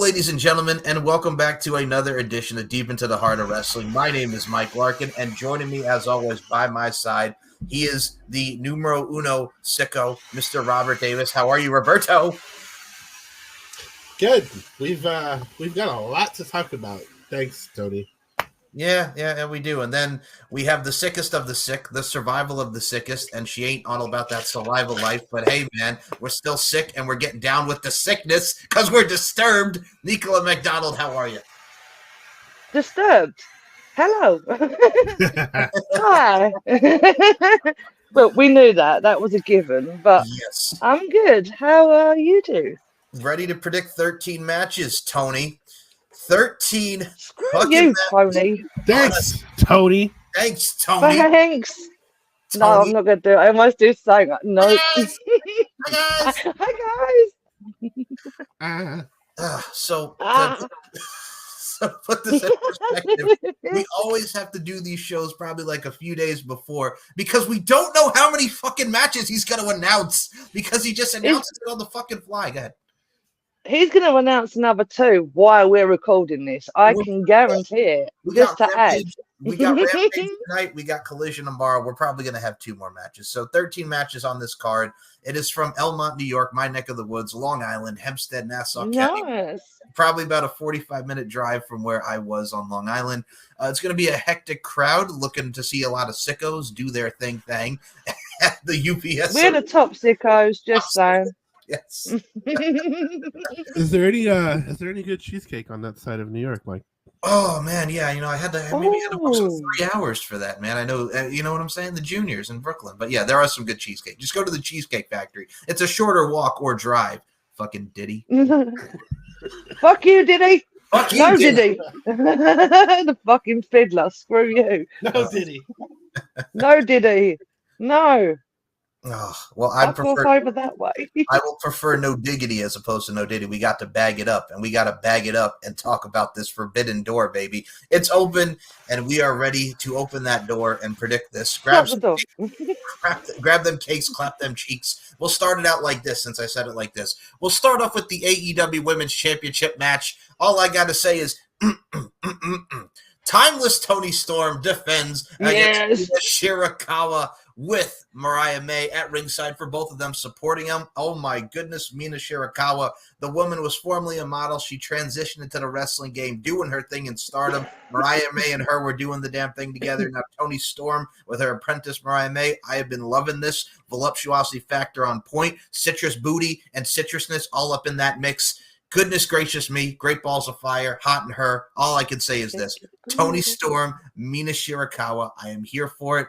ladies and gentlemen, and welcome back to another edition of Deep Into the Heart of Wrestling. My name is Mike Larkin, and joining me, as always, by my side, he is the numero uno sicko, Mr. Robert Davis. How are you, Roberto? Good. We've got a lot to talk about. Thanks, Tony. Yeah, we do. And then we have the sickest of the sick, the survival of the sickest, and she ain't all about that saliva life. But hey, man, we're still sick, and we're getting down with the sickness because we're disturbed. Nicola McDonald, how are you? Disturbed. Hello. Hi. Well, we knew that was a given, but yes, I'm good. How are you two? Ready to predict 13 matches, Tony. 13 Screw you, Tony. Thanks, Tony. Thanks, Tony. Thanks. Tony. No, I'm not going to do it. I almost do saying no. Hi, guys. Hi, guys. So put this in perspective. We always have to do these shows probably like a few days before because we don't know how many fucking matches he's going to announce because he just announces it on the fucking fly. Go ahead. He's going to announce another 2 while we're recording this. I can guarantee it. Just to add. We got Rampage tonight. We got Collision tomorrow. We're probably going to have 2 more matches. So 13 matches on this card. It is from Elmont, New York, my neck of the woods, Long Island, Hempstead, Nassau County. Nice. Probably about a 45-minute drive from where I was on Long Island. It's going to be a hectic crowd looking to see a lot of sickos do their thing at the UPS. We're the top sickos, just saying. Yes. Is there any good cheesecake on that side of New York, Mike? Oh man, yeah. I had to work 3 hours for that, man. I know, you know what I'm saying? The Juniors in Brooklyn, but yeah, there are some good cheesecake. Just go to the Cheesecake Factory. It's a shorter walk or drive. Fucking Diddy. Fuck you, Diddy. Fuck you, no, Diddy. The fucking fiddler. Screw you. No, Diddy. No, Diddy. No. Oh, well, I prefer over that way. I will prefer no diggity as opposed to no Diddy. We got to bag it up, and we got to bag it up and talk about this forbidden door, baby. It's open, and we are ready to open that door and predict this. Grab them cakes, clap them cheeks. We'll start it out like this, since I said it like this. We'll start off with the AEW Women's Championship match. All I got to say is, Timeless Toni Storm defends against Shirakawa with Mariah May at ringside for both of them supporting him. Oh my goodness, Mina Shirakawa. The woman was formerly a model. She transitioned into the wrestling game, doing her thing in Stardom. Mariah May and her were doing the damn thing together. Now Toni Storm with her apprentice Mariah May. I have been loving this. Voluptuosity factor on point. Citrus booty and citrusness all up in that mix. Goodness gracious me, great balls of fire, hot in her. All I can say is this. Toni Storm, Mina Shirakawa. I am here for it.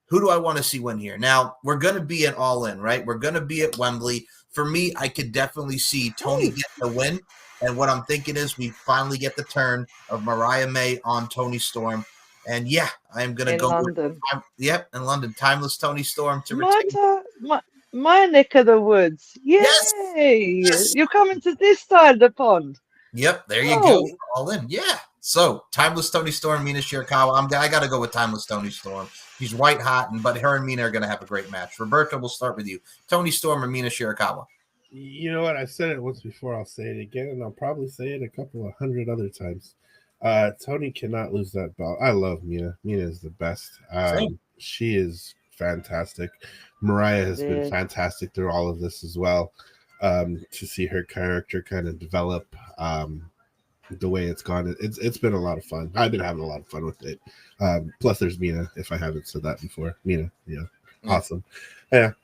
Who do I want to see win here? Now, we're going to be at All In, right? We're going to be at Wembley. For me, I could definitely see Toni get the win. And what I'm thinking is we finally get the turn of Mariah May on Toni Storm. And yeah, I'm going to go London. In London. Timeless Toni Storm to retain. My neck of the woods. Yay! Yes. You're coming to this side of the pond. Yep, there you go. All In. Yeah. So, Timeless Toni Storm, Mina Shirakawa. I got to go with Timeless Toni Storm. She's white hot, but her and Mina are going to have a great match. Roberto, we'll start with you. Toni Storm or Mina Shirakawa? You know what? I said it once before. I'll say it again, and I'll probably say it a couple of hundred other times. Toni cannot lose that belt. I love Mina. Mina is the best. She is fantastic. Mariah has been fantastic through all of this as well. To see her character kind of develop the way it's gone, it's been a lot of fun. I've been having a lot of fun with it. Plus, there's Mina. If I haven't said that before, Mina, awesome. I'm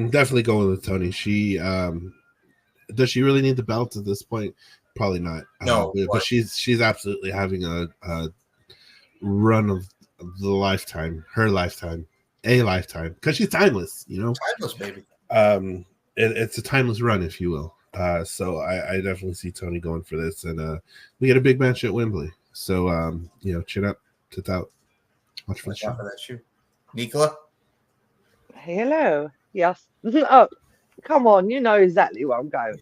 definitely going with Toni. She does she really need the belt at this point? Probably not. No, but she's absolutely having a run of the lifetime, her lifetime, a lifetime, because she's timeless. Timeless, baby. It's a timeless run, if you will. So I definitely see Toni going for this, and we get a big match at Wembley. So chin up, tits out. Watch for the show. That shoe. Nicola? Hello. Yes. Oh, come on. You know exactly where I'm going.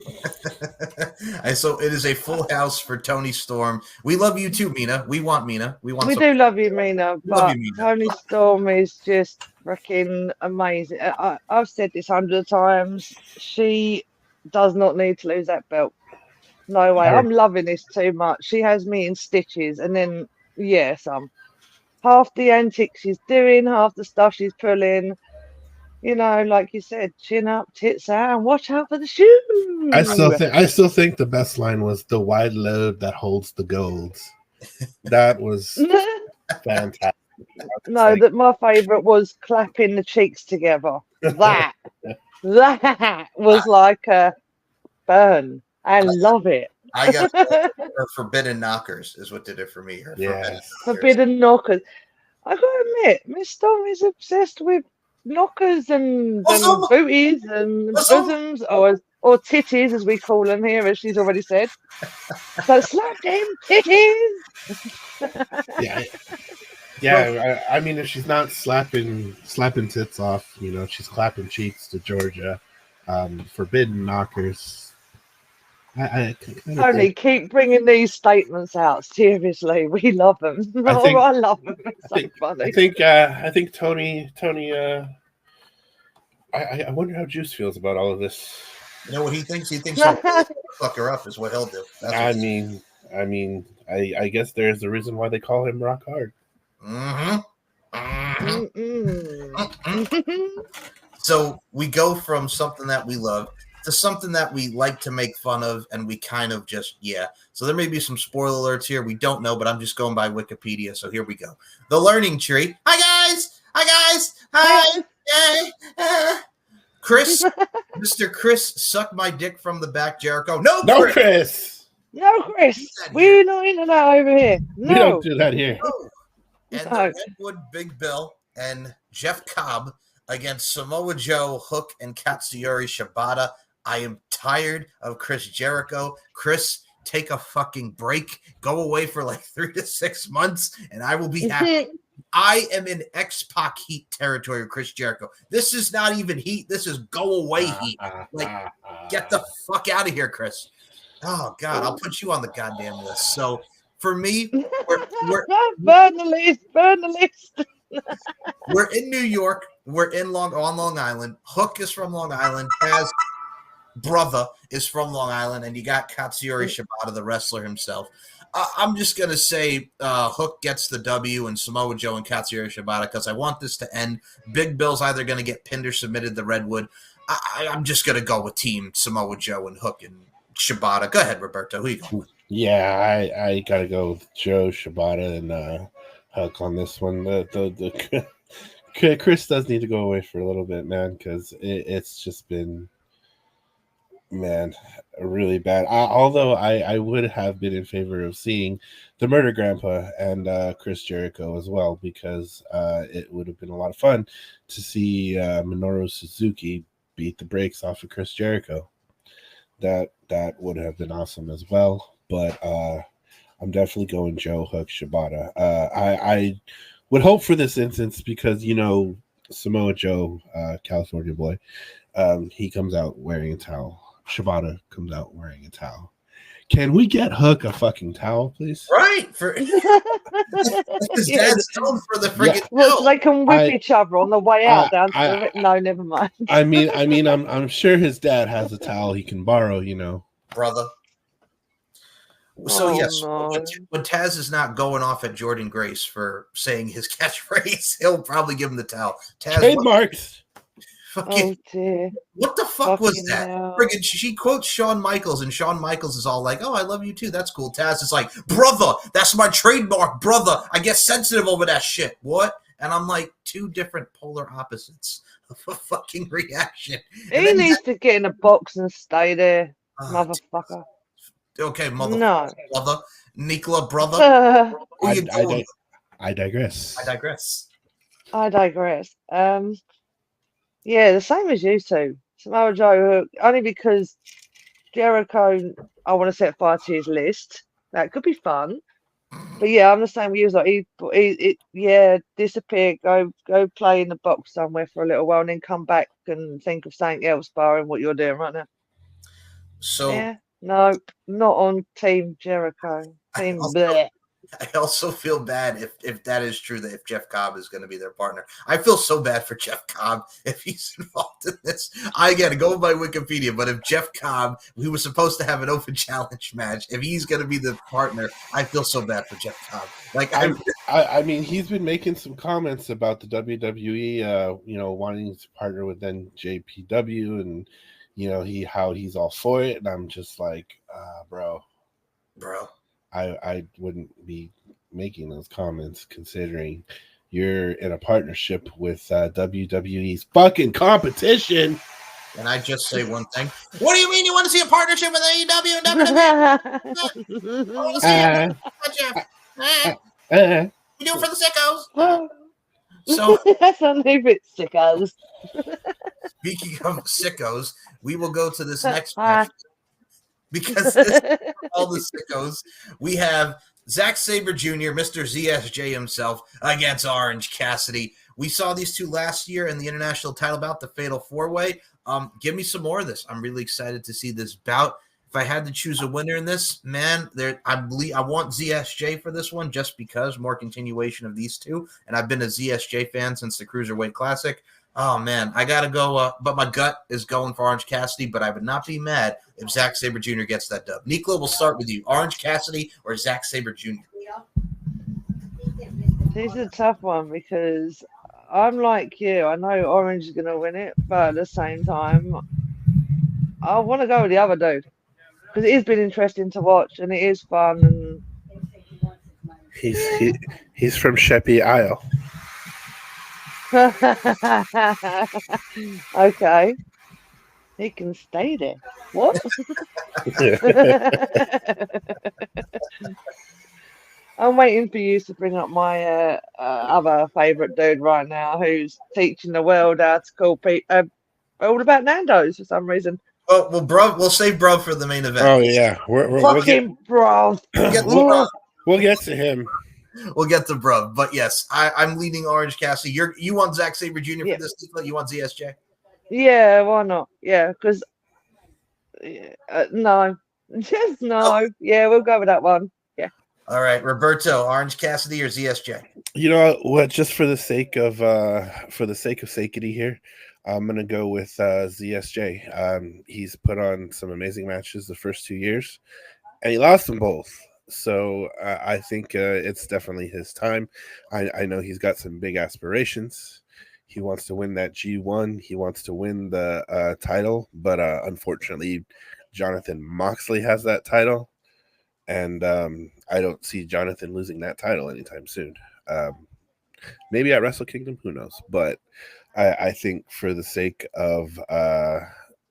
So it is a full house for Toni Storm. We love you too, Mina. We want Mina. We do love you, Mina. But Toni Storm is just freaking amazing. I've said this 100 times. She does not need to lose that belt. No way. I'm loving this too much. She has me in stitches. And then, half the antics she's doing, half the stuff she's pulling. Like you said, chin up, tits out, and watch out for the shoe. I still think the best line was the wide load that holds the gold. That was fantastic. No, that my favourite was clapping the cheeks together. That was like a burn. I love it. I got her forbidden knockers is what did it for me. Forbidden knockers. I gotta admit, Miss Storm is obsessed with knockers and booties and bosoms or titties, as we call them here, as she's already said. So slap them titties. Yeah. I mean, if she's not slapping tits off, she's clapping cheeks to Georgia. Forbidden knockers. Tony, keep bringing these statements out. Seriously, we love them. I love them. It's so funny. I think Tony. I wonder how Juice feels about all of this. You know what he thinks? He thinks he'll fuck her up is what he'll do. I guess there's a reason why they call him Rock Hard. So we go from something that we love to something that we like to make fun of, and we kind of just, So there may be some spoiler alerts here. We don't know, but I'm just going by Wikipedia, so here we go. The Learning Tree. Hi, guys. Hi. Chris. Mr. Chris, suck my dick from the back, Jericho. No, Chris. No, Chris. We're not into that over here. No. We don't do that here. No. And the Redwood Big Bill and Jeff Cobb against Samoa Joe, Hook, and Katsuyori Shibata. I am tired of Chris Jericho. Chris, take a fucking break. Go away for like 3 to 6 months, and I will be happy. I am in X-Pac heat territory with Chris Jericho. This is not even heat. This is go away heat. Like, get the fuck out of here, Chris. Oh, God, I'll put you on the goddamn list. So, for me, we're burn the list. We're in New York. We're on Long Island. Hook is from Long Island. Taz brother is from Long Island, and you got Katsuyori Shibata, the wrestler himself. I'm just going to say Hook gets the W and Samoa Joe and Katsuyori Shibata because I want this to end. Big Bill's either going to get pinned or submitted to Redwood. I'm just going to go with Team Samoa Joe and Hook and Shibata. Go ahead, Roberto. Who you going with? Yeah, I got to go with Joe, Shibata, and Hook on this one. The Chris does need to go away for a little bit, man, because it's just been – really bad. Although I would have been in favor of seeing the Murder Grandpa and Chris Jericho as well, because it would have been a lot of fun to see Minoru Suzuki beat the brakes off of Chris Jericho. That would have been awesome as well. But I'm definitely going Joe, Hook, Shibata. I would hope for this instance because Samoa Joe, California boy, he comes out wearing a towel. Shibata comes out wearing a towel. Can we get Hook a fucking towel, please? Right. His dad's known for the friggin' so they can whip each other on the way out down to the... No, never mind. I mean, I'm sure his dad has a towel he can borrow, Brother. So yes, when Taz is not going off at Jordan Grace for saying his catchphrase, he'll probably give him the towel. Taz, trademarks. Dear. What the fuck was that? Friggin', she quotes Shawn Michaels, and Shawn Michaels is all like, "Oh, I love you too. That's cool." Taz is like, "Brother, that's my trademark, brother. I get sensitive over that shit." What? And I'm like, two different polar opposites of a fucking reaction. He needs to get in a box and stay there, motherfucker. Okay, motherfucker. No. Brother. Nicola, brother. I digress. I digress. Yeah, the same as you two. Samoa Joe, only because Jericho, I want to set fire to his list. That could be fun. But yeah, I'm the same with you. Like, disappear, go play in the box somewhere for a little while, and then come back and think of something else, barring what you're doing right now. So yeah, no, not on Team Jericho. Team bleh. I also feel bad if that is true, that if Jeff Cobb is going to be their partner. I feel so bad for Jeff Cobb if he's involved in this. I got to go by Wikipedia, but if Jeff Cobb, we were supposed to have an open challenge match, if he's going to be the partner, I feel so bad for Jeff Cobb. Like I mean, he's been making some comments about the WWE, wanting to partner with NJPW, and how he's all for it, and I'm just like, bro. I wouldn't be making those comments considering you're in a partnership with WWE's fucking competition. And I just say one thing. What do you mean you want to see a partnership with AEW and WWE? We do it for the sickos. So that's a little bit sickos. Speaking of sickos, we will go to this next match. Because this all the sickos, we have Zack Sabre Jr., Mr. ZSJ himself, against Orange Cassidy. We saw these two last year in the international title bout, the Fatal 4-Way. Give me some more of this. I'm really excited to see this bout. If I had to choose a winner in this, man, I want ZSJ for this one just because more continuation of these two. And I've been a ZSJ fan since the Cruiserweight Classic. Oh, man, I got to go. But my gut is going for Orange Cassidy, but I would not be mad if Zack Sabre Jr. gets that dub. Nikla, we'll start with you. Orange Cassidy or Zack Sabre Jr.? This is a tough one because I'm like you. I know Orange is going to win it, but at the same time, I want to go with the other dude because it has been interesting to watch and it is fun. And he's from Sheppey Isle. Okay. He can stay there. What? I'm waiting for you to bring up my other favourite dude right now who's teaching the world how to call people all about Nando's for some reason. Oh, well, bro, we'll save bro for the main event. Oh, yeah. Bro. We'll get to him. We'll get to bro. But yes, I'm leading Orange Cassidy. You want Zack Sabre Jr. for this? You want ZSJ? Yeah, why not? Yeah, because no. Just no. Oh. Yeah, we'll go with that one. Yeah. All right, Roberto, Orange Cassidy or ZSJ? You know what? Just for the sake of safety here, I'm gonna go with ZSJ. He's put on some amazing matches the first 2 years, and he lost them both. So I think it's definitely his time. I know he's got some big aspirations. He wants to win that G1. He wants to win the title, but unfortunately, Jonathan Moxley has that title, and I don't see Jonathan losing that title anytime soon. Maybe at Wrestle Kingdom, who knows? But I think for the sake of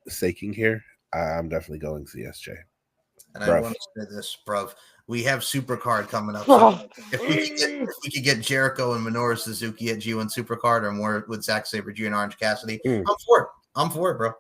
saking here, I'm definitely going ZSJ. And I want to say this, bruv. We have Supercard coming up. So if we could get Jericho and Minoru Suzuki at G1 Supercard or more with Zack Sabre Jr. and Orange Cassidy, I'm for it. I'm for it, bro.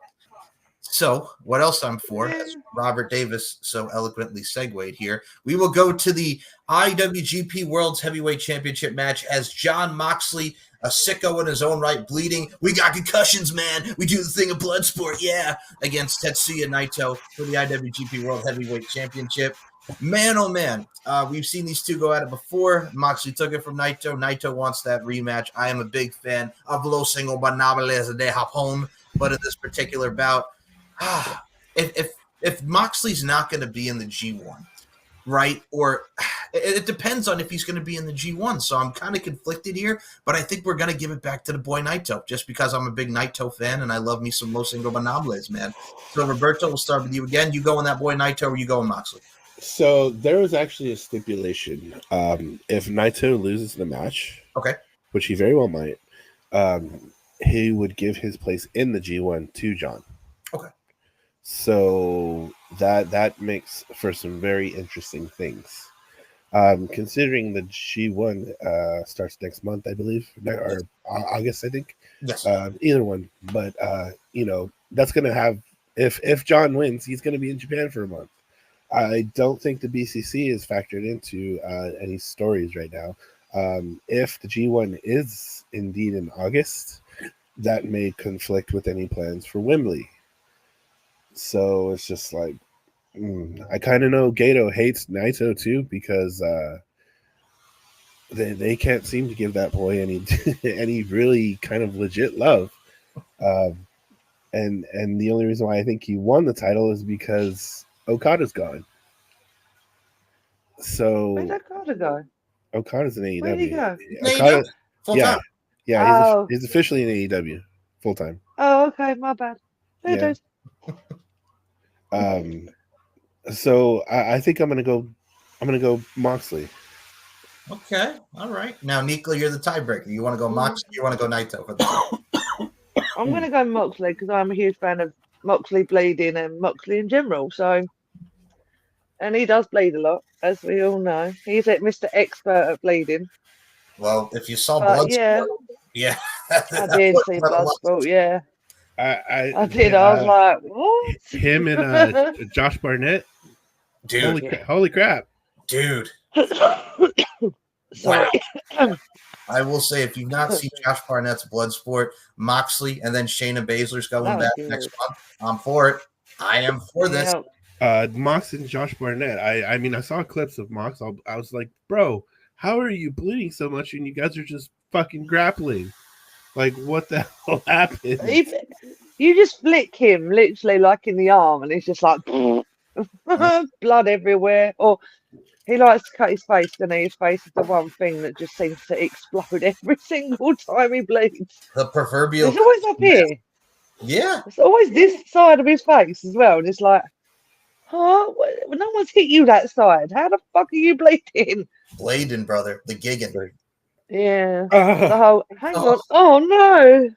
So what else I'm for, as Robert Davis so eloquently segued here, we will go to the IWGP World's Heavyweight Championship match as Jon Moxley, a sicko in his own right, bleeding. We got concussions, man. We do the thing of blood sport, yeah, against Tetsuya Naito for the IWGP World Heavyweight Championship. Man, oh man, we've seen these two go at it before. Moxley took it from Naito. Naito wants that rematch. I am a big fan of Los Ingobernables de Japón, but in this particular bout, if Moxley's not going to be in the G1, right? Or it depends on if he's going to be in the G1. So I'm kind of conflicted here, but I think we're going to give it back to the boy Naito just because I'm a big Naito fan and I love me some Los Ingobernables, man. So Roberto, we'll start with you again. You go on that boy Naito or you go on Moxley? So there was actually a stipulation. If Naito loses the match, okay, which he very well might, he would give his place in the G1 to John. Okay. So that makes for some very interesting things. Considering the G1 starts next month, I believe, or August, I think. Yes. Either one, but that's going to have if John wins, he's going to be in Japan for a month. I don't think the BCC is factored into any stories right now. If the G1 is indeed in August, that may conflict with any plans for Wembley. So it's just like, I kind of know Gato hates Naito too because they can't seem to give that boy any any really kind of legit love. And the only reason why I think he won the title is because Okada's gone. So Where'd Okada go? Okada's in AEW. Where'd he go? Okada, full-time. Yeah, he's officially in AEW full time. Oh, okay, my bad. Yeah. So I think I'm gonna go Moxley. Okay, all right. Now, Nikla, you're the tiebreaker. You want to go Moxley? You want to go Naito? I'm gonna go Moxley because I'm a huge fan of Moxley bleeding and Moxley in general. So, and he does bleed a lot, as we all know. He's Mr. Expert at bleeding. Well, if you saw Bloodsport, yeah, I did see Bloodsport. Yeah, I did. I was like, what? Him and Josh Barnett. Dude, holy crap, dude. Sorry. Wow. I will say, if you've not seen Josh Barnett's Bloodsport, Moxley, and then Shayna Baszler's going back next month, I'm for it. I am for this. Mox and Josh Barnett. I mean, I saw clips of Mox. I was like, bro, how are you bleeding so much and you guys are just fucking grappling? Like, what the hell happened? You just flick him literally like in the arm, and he's just like blood everywhere. Or he likes to cut his face, doesn't he? His face is the one thing that just seems to explode every single time he bleeds. The proverbial. It's always up here. Yeah. It's always this side of his face as well. And it's like, huh? No one's hit you that side. How the fuck are you bleeding? Blading, brother. The gigging. Yeah. The whole, hang on. Oh, no.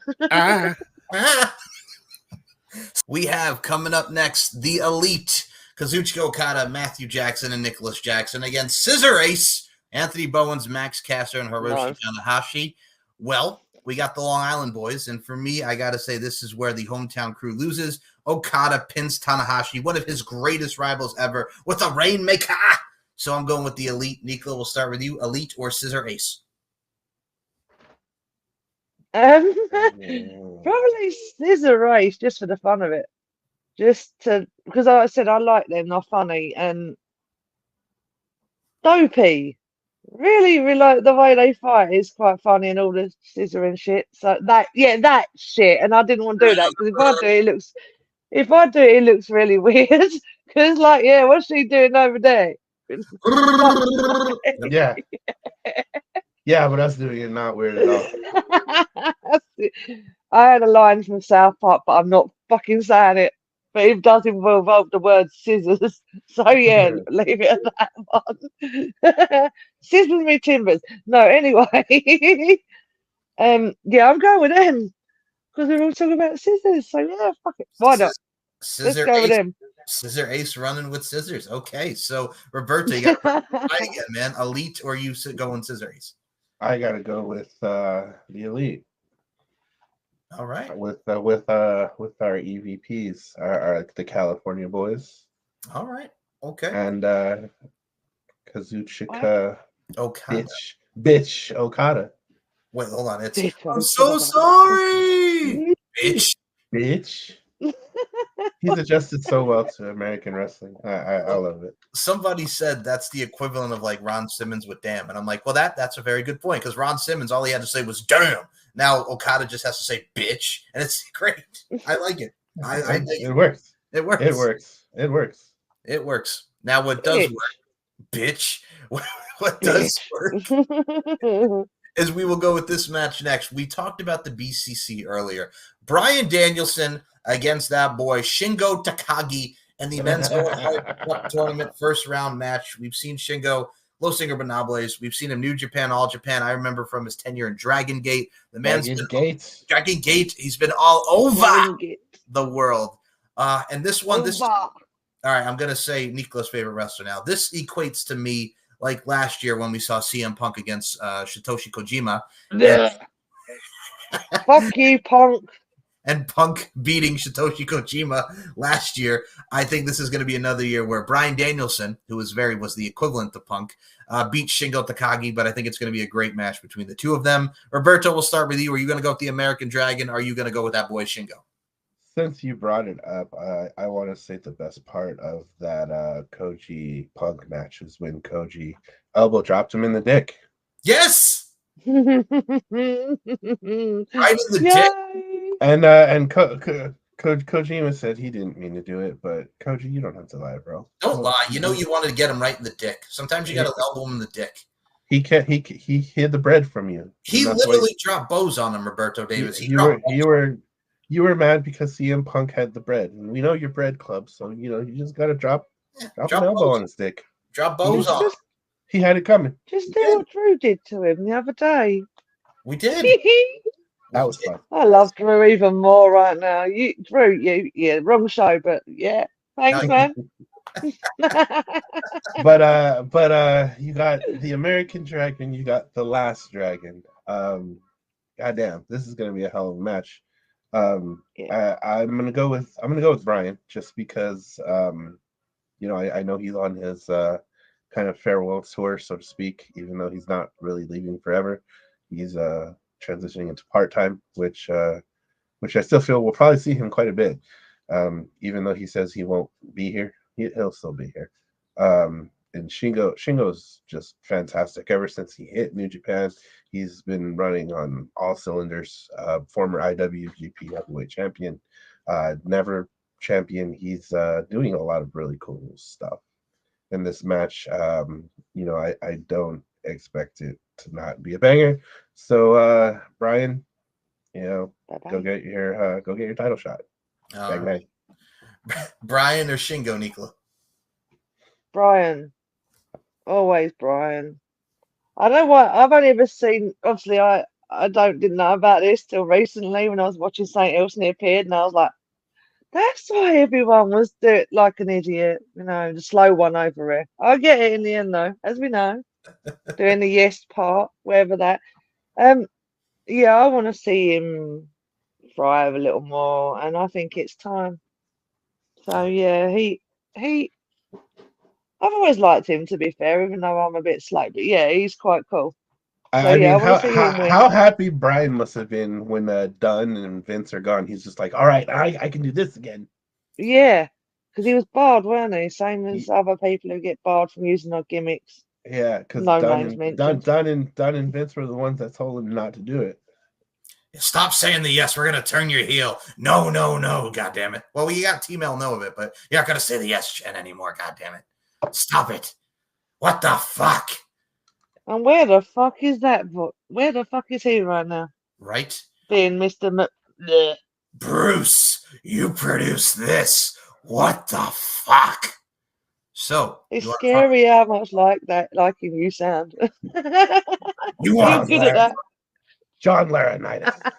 We have coming up next the Elite. Kazuchika Okada, Matthew Jackson, and Nicholas Jackson against Scissor Ace, Anthony Bowens, Max Caster, and Hiroshi Tanahashi. Well, we got the Long Island boys, and for me, I got to say this is where the hometown crew loses. Okada pins Tanahashi, one of his greatest rivals ever, with a Rainmaker. So I'm going with the Elite. Nicola, we'll start with you. Elite or Scissor Ace? Probably Scissor Ace, just for the fun of it. Just to, because like I said, I like them. They're funny and dopey. Really like the way they fight is quite funny and all the scissor and shit. So that shit. And I didn't want to do that because if I do it, it looks really weird. Because like, yeah, what's she doing over there? Yeah, but us doing it not weird at all. I had a line from South Park, but I'm not fucking saying it. But it does involve the word scissors. So yeah, leave it at that one. Scissors me timbers. No, anyway. Yeah, I'm going with them. Because we're all talking about scissors. So yeah, fuck it. Why not? Let's go with them. Scissor Ace running with scissors. Okay, so Roberto, you got again, man. Elite or you going Scissor Ace? I gotta go with the Elite. All right. With our EVPs, the California boys. All right. Okay. And Kazuchika Okada. Bitch Okada. Wait, hold on. I'm so sorry. Bitch. He's adjusted so well to American wrestling. I love it. Somebody said that's the equivalent of like Ron Simmons with damn. And I'm like, well, that's a very good point because Ron Simmons, all he had to say was damn. Now Okada just has to say bitch, and it's great. I like it. It works. It works. It works. It works. It works. Now what does work, bitch? What does work is we will go with this match next. We talked about the BCC earlier. Bryan Danielson against that boy Shingo Takagi in the men's tournament first round match. We've seen Shingo Los Ingobernables. We've seen him New Japan, All Japan. I remember from his tenure in Dragon Gate. The man's Dragon Gate. He's been all over the world. And this one, all right, I'm going to say Nikola's favorite wrestler now. This equates to me like last year when we saw CM Punk against Satoshi Kojima. Fuck you, Punk. And Punk beating Satoshi Kojima last year. I think this is going to be another year where Bryan Danielson, who was the equivalent to Punk, beat Shingo Takagi, but I think it's going to be a great match between the two of them. Roberto, we'll start with you. Are you going to go with the American Dragon? Or are you going to go with that boy Shingo? Since you brought it up, I want to say the best part of that Koji Punk match was when Koji elbow dropped him in the dick. Yes. Right in the dick. And Kojima said he didn't mean to do it, but Koji, you don't have to lie, bro. Don't lie. You know you wanted to get him right in the dick. Sometimes you got to elbow him in the dick. He can't. He hid the bread from you. He literally dropped bows on him, Roberto Davis. You were mad because CM Punk had the bread, and we know your bread club, so you just got to drop an elbow on his dick. Drop bows on him. He had it coming. Just do what Drew did to him the other day. We did. That was fun. I love Drew even more right now. Drew, wrong show, but yeah, thanks, man. but you got the American Dragon, you got the Last Dragon. Goddamn, this is gonna be a hell of a match. I'm gonna go with Brian just because I know he's on his kind of farewell tour, so to speak, even though he's not really leaving forever. He's transitioning into part-time, which I still feel we'll probably see him quite a bit. Even though he says he won't be here, he'll still be here. And Shingo's just fantastic. Ever since he hit New Japan, he's been running on all cylinders. Former IWGP heavyweight champion, never champion. He's doing a lot of really cool stuff in this match. I don't expect it to not be a banger. So Brian, go get your title shot. Brian or Shingo, Nicola? Brian. Always Brian. I don't know why. I've only ever seen, obviously I didn't know about this till recently when I was watching St. Elson appeared, and I was like, that's why everyone was doing like an idiot, the slow one over here. I get it in the end though, as we know. Doing the yes part, wherever that. Yeah, I want to see him thrive a little more, and I think it's time. So yeah, he I've always liked him, to be fair, even though I'm a bit slow. But yeah, he's quite cool. So I mean, want to see him win. How happy Brian must have been when Dunn and Vince are gone. He's just like, all right, I can do this again. Yeah, because he was barred, weren't he? Same as other people who get barred from using our gimmicks. Yeah, because Dunn and Vince were the ones that told him not to do it. Stop saying the yes. We're gonna turn your heel. No, God damn it. Well, you got Team L know of it, but you're not gonna say the yes, Jen, anymore. God damn it. Stop it. What the fuck? And where the fuck is that? Where the fuck is he right now? Right? Being Mr. Bruce, you produced this. What the fuck? So it's scary how much like him you sound. You want good at that? John Laurinaitis.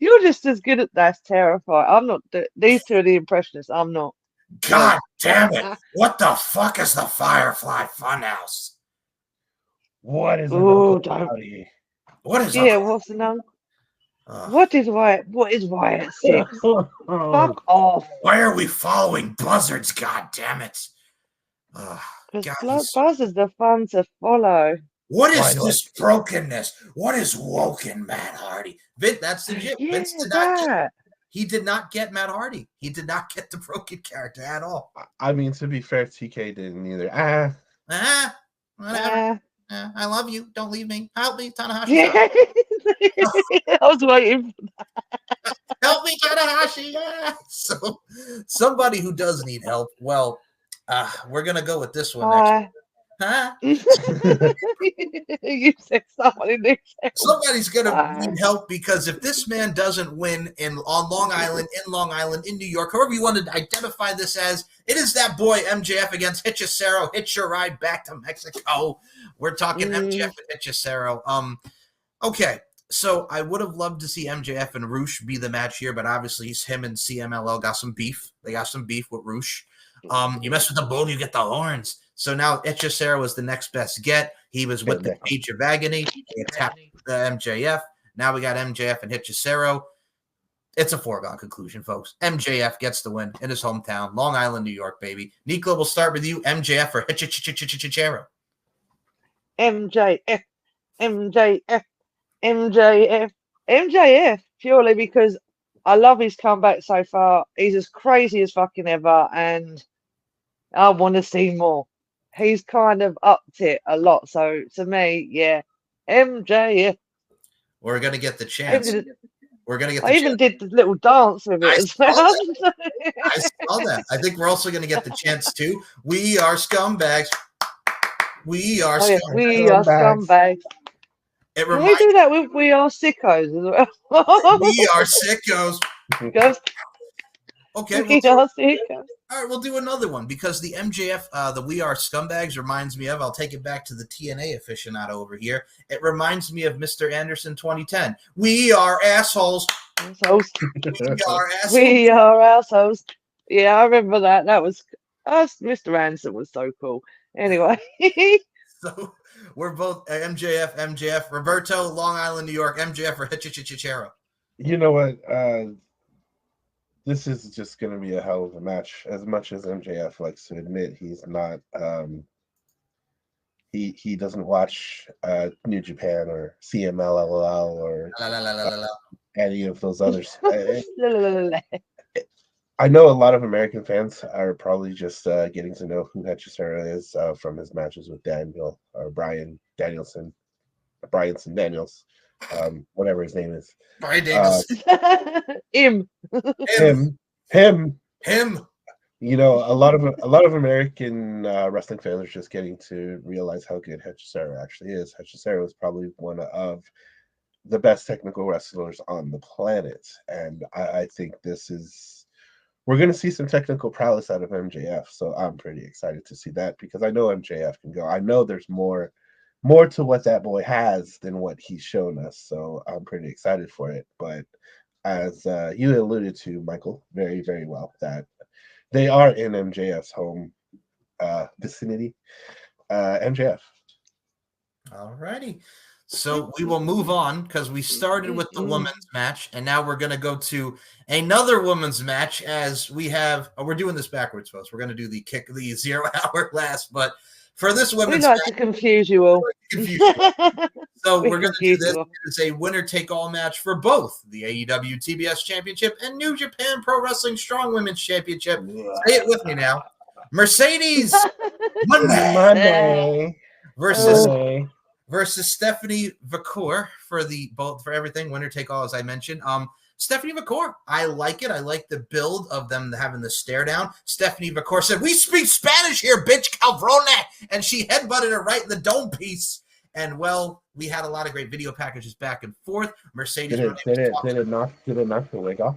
You're just as good at that. That's terrifying. I'm not. These two are the impressionists. I'm not. God damn it! What the fuck is the Firefly Funhouse? What is What is what's the name? What is Wyatt 6? Fuck off. Why are we following buzzards? God damn it. Because buzzards are fun to follow. What is this brokenness? What is woken Matt Hardy? That's legit. Yeah, Vince he did not get Matt Hardy. He did not get the broken character at all. I mean, to be fair, TK didn't either. Whatever. I love you. Don't leave me. Help me, Tanahashi. Yeah. I was waiting for that. Help me, Tanahashi. Yeah. So, somebody who does need help. Well, we're gonna go with this one next. Huh? You said somebody next. Somebody's gonna need help, because if this man doesn't win on Long Island, in New York, however you want to identify this as, it is that boy MJF against Hechicero. Hitch your ride back to Mexico. We're talking MJF and Hechicero. Okay, so I would have loved to see MJF and Roosh be the match here, but obviously him and CMLL got some beef. They got some beef with Roosh. You mess with the bull, you get the horns. So now Hechicero was the next best get. He was with the Cage of Agony. They attacked the MJF. Now we got MJF and Hechicero. It's a foregone conclusion, folks. MJF gets the win in his hometown, Long Island, New York, baby. Nicola, we'll start with you. MJF or Hechicero? MJF, purely because I love his comeback so far. He's as crazy as fucking ever, and I want to see more. he's kind of upped it a lot. So to me, yeah, MJF. We're gonna get the chance. We're gonna get. The I even did the little dance with it as well. I saw that. I think we're also gonna get the chance too. We are scumbags. We are scumbags. Yes, we are scumbags. It Can we do that with We Are Sickos as well? We are sickos. Okay. We are sickos. All right, we'll do another one because the MJF, the We Are Scumbags reminds me of, I'll take it back to the TNA aficionado over here. It reminds me of Mr. Anderson 2010. We are assholes. Assholes. We are assholes. We are assholes. Yeah, I remember that. That was us. Mr. Anderson was so cool. Anyway. So we're both MJF. Roberto, Long Island, New York, MJF or Hichichichero. You know what? This is just going to be a hell of a match. As much as MJF likes to admit he's not, he doesn't watch New Japan or CMLL or any of those others. I know a lot of American fans are probably just getting to know who Hechicero is from his matches with Daniel or Bryan Danielson, whatever his name is. Bryan Danielson. Him. You know, a lot of American wrestling fans are just getting to realize how good Hechicero actually is. Hechicero is probably one of the best technical wrestlers on the planet, and I think we're going to see some technical prowess out of MJF. So I'm pretty excited to see that because I know MJF can go. I know there's more to what that boy has than what he's shown us. So I'm pretty excited for it. But as you alluded to, Michael, very, very well, that they are in MJF's home vicinity. MJF. All righty. So we will move on because we started with the women's match, and now we're going to go to another women's match as we have. Oh, we're doing this backwards, folks. We're going to do the 0 hour last, but for this women's match, to confuse you all. So we're going to do this. It's a winner-take-all match for both the AEW TBS Championship and New Japan Pro Wrestling Strong Women's Championship. Say it with me now. Mercedes Monday versus Stephanie Vacour for everything winner take all, as I mentioned. Stephanie Vacour, I like it. I like the build of them having the stare down. Stephanie Vacour said, "We speak Spanish here, bitch, cabrone," and she headbutted her right in the dome piece. And well, we had a lot of great video packages back and forth. Mercedes did it knock the wig off?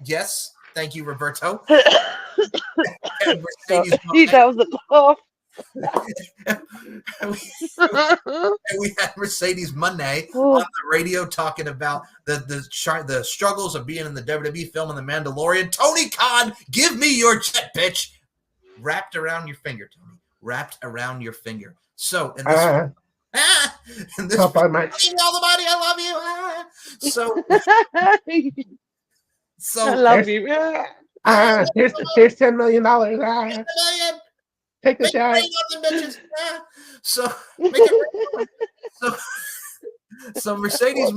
Yes, thank you, Roberto. And Mercedes that was the laugh. and we had Mercedes Monday on the radio talking about the struggles of being in the WWE film and The Mandalorian. Tony Khan, give me your jet, bitch. Wrapped around your finger, Tony. Wrapped around your finger. So in this in this all the money, I love you. So I love you. Here's $10 million. Take the shot. So Mercedes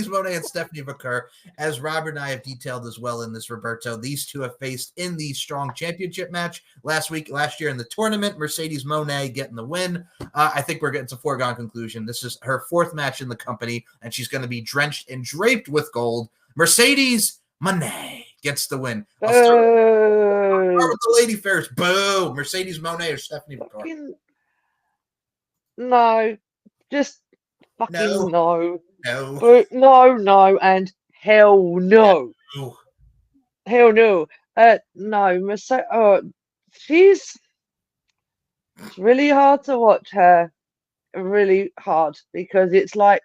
Moné and Stephanie Vacour, as Robert and I have detailed as well in this, Roberto, these two have faced in the Strong Championship match last year in the tournament. Mercedes Moné getting the win. I think we're getting to a foregone conclusion. This is her fourth match in the company, and she's going to be drenched and draped with gold. Mercedes Moné gets the win. I'll start with the lady first. Boo! Mercedes Moné or Stephanie Vacour? No, just fucking no. No, and hell no. Hell no. No, it's really hard to watch her. Really hard because it's like,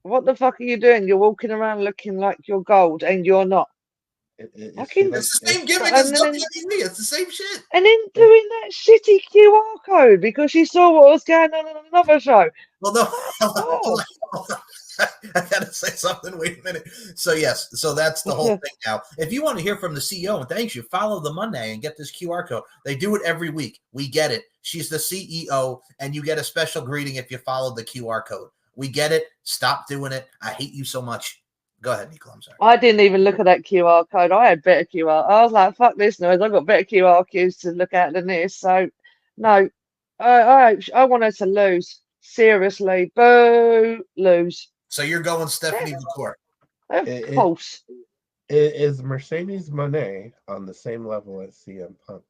what the fuck are you doing? You're walking around looking like you're gold and you're not. It's the same gimmick as WWE. It's the same shit. And then doing that shitty QR code because she saw what was going on in another show. Well, no. Hold on. I gotta say something. Wait a minute. So yes, so that's the whole thing now. If you want to hear from the CEO, and thanks, you follow the Monday and get this QR code. They do it every week. We get it. She's the CEO, and you get a special greeting if you follow the QR code. We get it. Stop doing it. I hate you so much. Go ahead, Nicola. I'm sorry. I didn't even look at that QR code. I had better QR. I was like, fuck this noise. I've got better QR codes to look at than this. So, No, I want her to lose. Seriously, boo, lose. So you're going Stephanie McCourt. Of course. Is Mercedes Moné on the same level as CM Punk?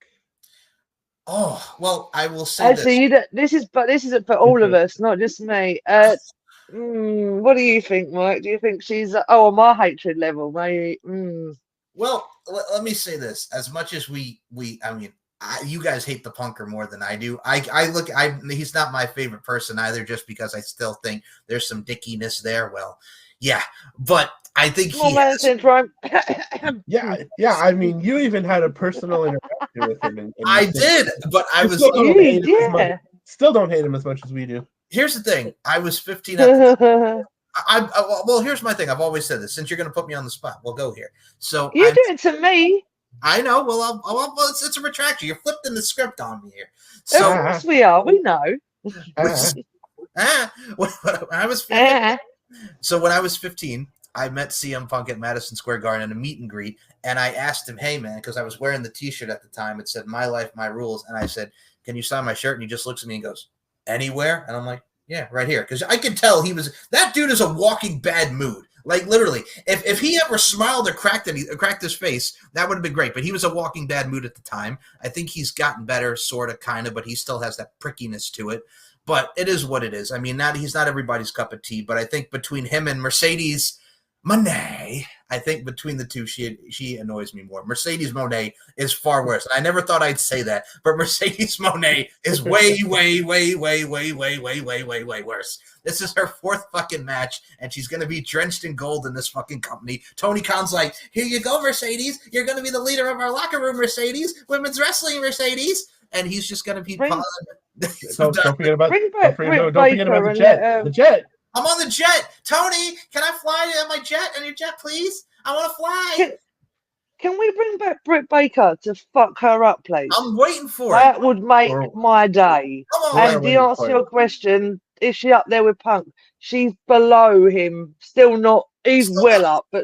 Oh, well, I will say this. This is for all of us, not just me. What do you think, Mike? Do you think she's on my hatred level? Maybe. Well, let me say this. As much as you guys hate the Punker more than I do. He's not my favorite person either, just because I still think there's some dickiness there. Well, yeah, but I think he has syndrome. yeah. I mean, you even had a personal interaction with him. I did, but I was still don't hate him as much as we do. Here's the thing: I was 15 at the time. Well, here's my thing. I've always said this. Since you're going to put me on the spot, we'll go here. So you do it to me. I know. Well, it's a retraction. You're flipping the script on me here. So, of course we are. We know. When I was 15, so when I was 15, I met CM Punk at Madison Square Garden in a meet and greet, and I asked him, "Hey, man," because I was wearing the T-shirt at the time. It said "My Life, My Rules," and I said, "Can you sign my shirt?" And he just looks at me and goes, "Anywhere?" And I'm like, "Yeah, right here," because I could tell that dude is a walking bad mood. Like literally, if he ever smiled or cracked his face, that would have been great. But he was a walking bad mood at the time. I think he's gotten better, sort of, kind of, but he still has that prickiness to it. But it is what it is. I mean, he's not everybody's cup of tea. But I think between him and Mercedes Moné, I think between the two, she annoys me more. Mercedes Moné is far worse. And I never thought I'd say that, but Mercedes Moné is way, way, way, way, way, way, way, way, way, way worse. This is her fourth fucking match, and she's going to be drenched in gold in this fucking company. Tony Khan's like, "Here you go, Mercedes. You're going to be the leader of our locker room, Mercedes. Women's wrestling, Mercedes." And he's just going to be don't forget about the jet. The jet. I'm on the jet. Tony, can I fly on my jet? On your jet, please? I want to fly. Can we bring back Britt Baker to fuck her up, please? I'm waiting for it. That would make my day. And the answer to your question, is she up there with Punk? She's below him. Still not. He's well up, but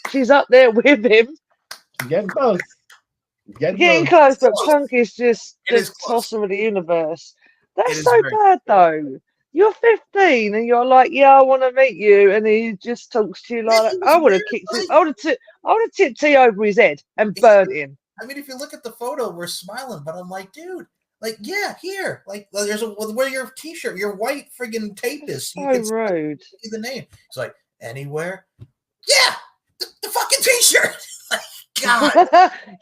she's up there with him. Getting close. Getting close, but Punk is just the tosser of the universe. That's so bad, though. You're 15 and you're like, "Yeah, I want to meet you," and he just talks to you like, "I would have kicked him. I would have tipped tea over his head and burnt him." I mean, if you look at the photo, we're smiling, but I'm like, dude, like, yeah, here, like, there's where your T-shirt, your white friggin' tape is. So rude. See the name. It's like, "Anywhere?" Yeah, the fucking T-shirt. Like, God.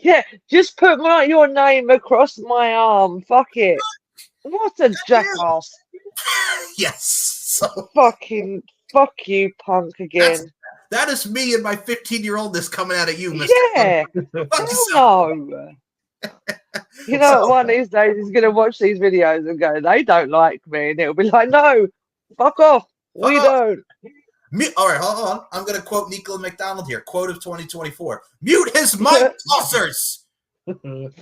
Yeah, just put your name across my arm. Fuck it. What a jackass. Yes. So fuck you, Punk again. That is me and my 15-year-oldness coming out at you, Mr. Yeah. No. You know what? One of these days he's gonna watch these videos and go, "They don't like me," and it'll be like, "No, fuck off. We don't." All right, hold on. I'm gonna quote Nicola McDonald here. Quote of 2024: "Mute his mic, tossers." I'm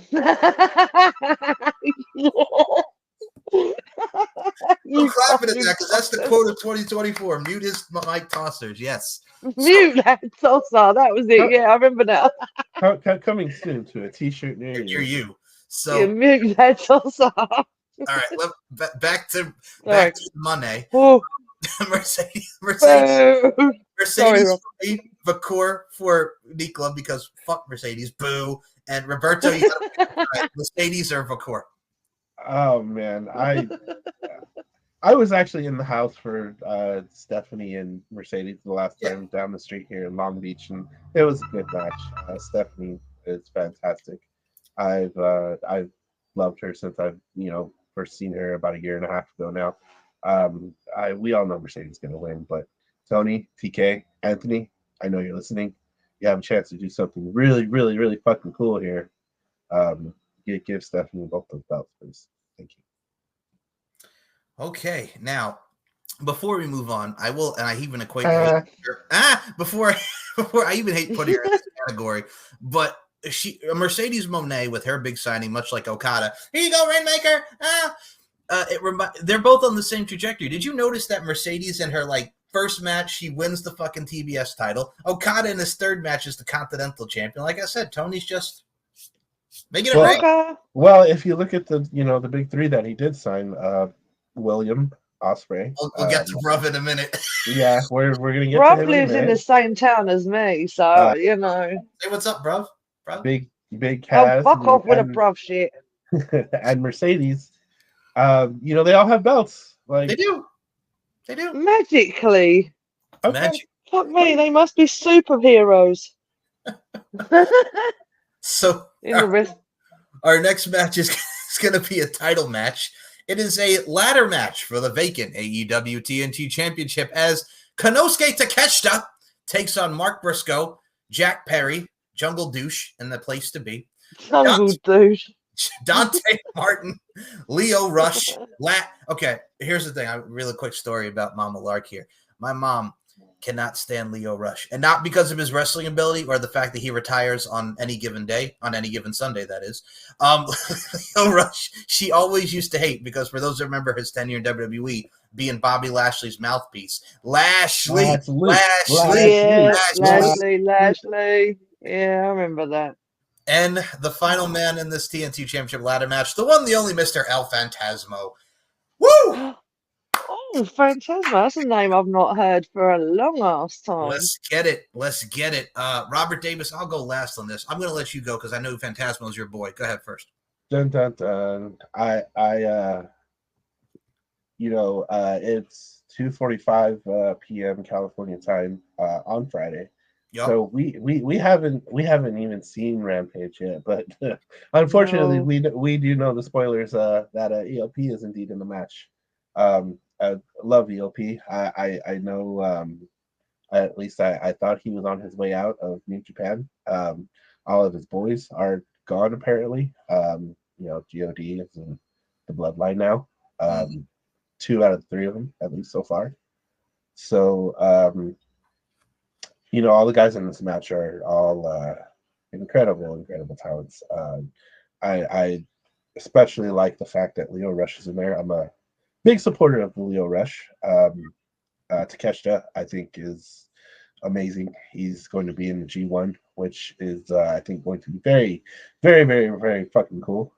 clapping at that because that's the quote of 2024. "Mute his mic, tossers." Yes. Mute that tosser. That was it. Yeah, I remember now. Coming soon to a T-shirt near you. So mute that tosser. All right, back to Monday. Mercedes Vacour for Nicola because fuck Mercedes, boo. And Roberto, you gotta Mercedes or Vacour. Oh man, I was actually in the house for Stephanie and Mercedes the last time down the street here in Long Beach, and it was a good match. Stephanie is fantastic. I've loved her since I've first seen her about a year and a half ago now. We all know Mercedes is gonna win, but Tony, TK, Anthony, I know you're listening. You have a chance to do something really, really, really fucking cool here. Give Stephanie both those belts, please. Thank you. Okay, now before we move on, I will, and I even equate before I even hate putting her in this category, but Mercedes Moné with her big signing, much like Okada. Here you go, Rainmaker. They're both on the same trajectory. Did you notice that Mercedes in her first match, she wins the fucking TBS title. Okada in his third match is the Continental Champion. Like I said, Tony's just Make it a ring. Well, if you look at the the big three that he did sign, William, Ospreay. We'll get to Bruv in a minute. Yeah, we're gonna get Bruv to him lives in the same town as me, so you know. Hey, what's up, Bruv? Big Kaz. Oh, fuck off with a Bruv shit. And Mercedes. They all have belts. Like they do. Magically. Okay. Magic. Fuck me, they must be superheroes. So our next match is going to be a title match. It is a ladder match for the vacant AEW TNT Championship as Konosuke Takeshita takes on Mark Briscoe, Jack Perry, Jungle Douche, and the place to be. Jungle Douche. Dante Martin, Leo Rush. Okay, here's the thing. A really quick story about Mama Lark here. My mom cannot stand Leo Rush, and not because of his wrestling ability or the fact that he retires on any given day, on any given Sunday, that is. Leo Rush, she always used to hate because for those that remember his tenure in WWE, being Bobby Lashley's mouthpiece. Lashley. Yeah, I remember that. And the final man in this TNT Championship ladder match, the one, the only Mr. El Phantasmo. Woo! Oh, Phantasmo. That's a name I've not heard for a long ass time. Let's get it. Robert Davis, I'll go last on this. I'm going to let you go because I know Phantasmo is your boy. Go ahead first. Dun, dun, dun. It's 2:45 p.m. California time on Friday. Yep. So we haven't even seen Rampage yet, but unfortunately we do know the spoilers that ELP is indeed in the match. I love ELP. I know at least I thought he was on his way out of New Japan. All of his boys are gone apparently. God is in the bloodline now. 2 out of 3 of them at least so far. So all the guys in this match are all incredible talents. I especially like the fact that Leo Rush is in there. I'm a big supporter of the Leo Rush. Takeshita, I think, is amazing. He's going to be in the G1, which is, I think, going to be very, very, very, very fucking cool,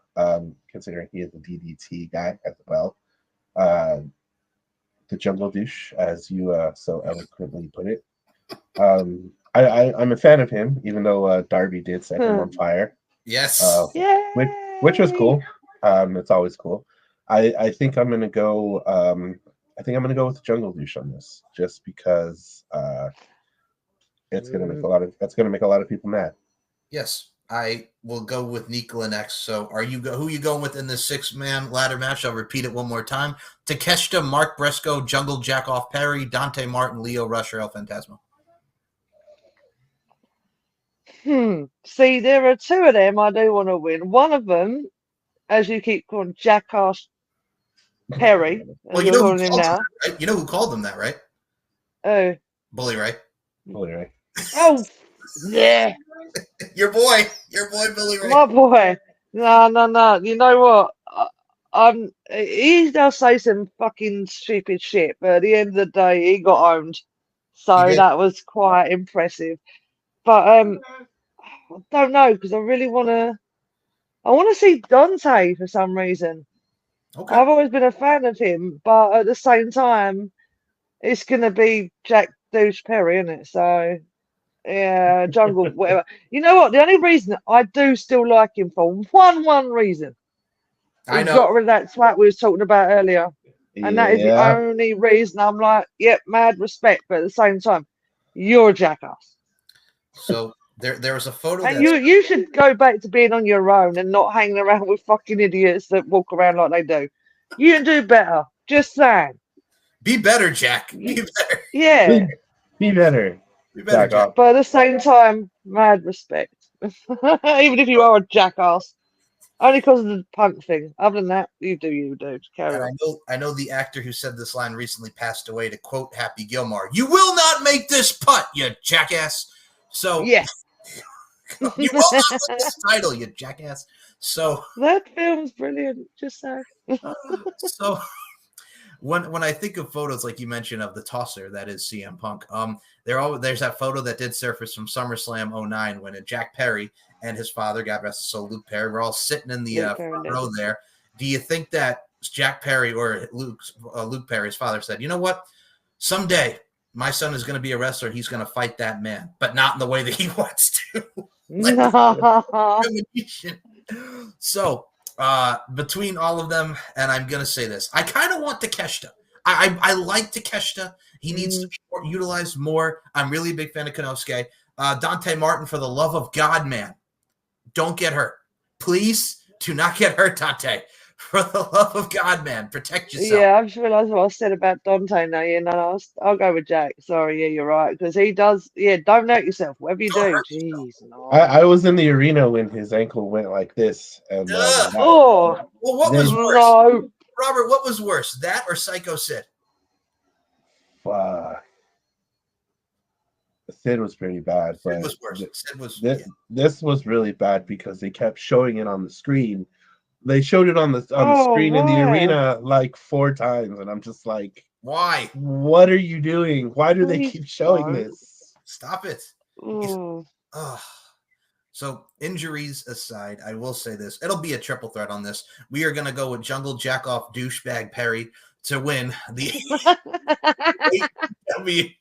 considering he is a DDT guy as well. The Jungle Douche, as you so eloquently put it. I'm a fan of him, even though Darby did set him on fire. Yes. Which was cool. It's always cool. I think I'm gonna go. I think I'm gonna go with Jungle Douche on this, just because it's gonna make a lot of people mad. Yes, I will go with Nikola next. So, who are you going with in this 6-man ladder match? I'll repeat it one more time: Takeshita, Mark Briscoe, Jungle Jackoff Perry, Dante Martin, Leo Rush, or El Phantasmo. See, there are 2 of them I do want to win. One of them, as you keep calling Jackass Perry, well, you know who him now. Right? You know who called him that, right? Oh, Bully Ray. Oh, yeah. Your boy, Bully Ray. My boy. No. You know what? He does say some fucking stupid shit, but at the end of the day, he got owned. So that was quite impressive. But I don't know, because I really want to see Dante for some reason. Okay. I've always been a fan of him, but at the same time, it's going to be Jack Douche Perry, isn't it? So, yeah, Jungle, whatever. You know what? The only reason I do still like him for one reason. I know. Got rid of that twat we was talking about earlier. And that is the only reason I'm like, yep, mad respect, but at the same time, you're a jackass. So there was a photo. And you should go back to being on your own and not hanging around with fucking idiots that walk around like they do. You can do better. Just saying. Be better, Jack. Be better. Yeah. Be better. Be better, Jack. But at the same time, mad respect. Even if you are a jackass. Only because of the punk thing. Other than that, you do. Carry on. I know the actor who said this line recently passed away. To quote Happy Gilmore, "You will not make this putt, you jackass." So yes. You will not win this title, you jackass. So that film's brilliant. Just so. So when I think of photos like you mentioned of the tosser that is CM Punk, there's that photo that did surface from SummerSlam 09 when Jack Perry and his father, God rest his soul, Luke Perry, were all sitting in the front row there. Do you think that Jack Perry or Luke Perry's father said, you know what, someday my son is going to be a wrestler, he's going to fight that man, but not in the way that he wants to? So between all of them, and I'm going to say this, I kind of want Takeshita. I like Takeshita. He needs to be utilized more. I'm really a big fan of Konosuke. Dante Martin, for the love of God, man, don't get hurt. Please do not get hurt, Dante. For the love of God, man, protect yourself. Yeah, I've just realised what I said about Dante now. Yeah, no, I'll go with Jack. Sorry, yeah, you're right. Because he does, don't hurt yourself. Whatever you do. Jeez, no. I was in the arena when his ankle went like this. And well, what was worse? No. Robert, what was worse, that or Psycho Sid? Sid was pretty bad. Sid was worse. Sid was, this was really bad because they kept showing it on the screen. They showed it on the screen in the arena like 4 times, and I'm just like, why? What are you doing? Why do they keep showing this? Stop it. So injuries aside, I will say this. It'll be a triple threat on this. We are going to go with Jungle Jackoff Douchebag Perry to win the AEW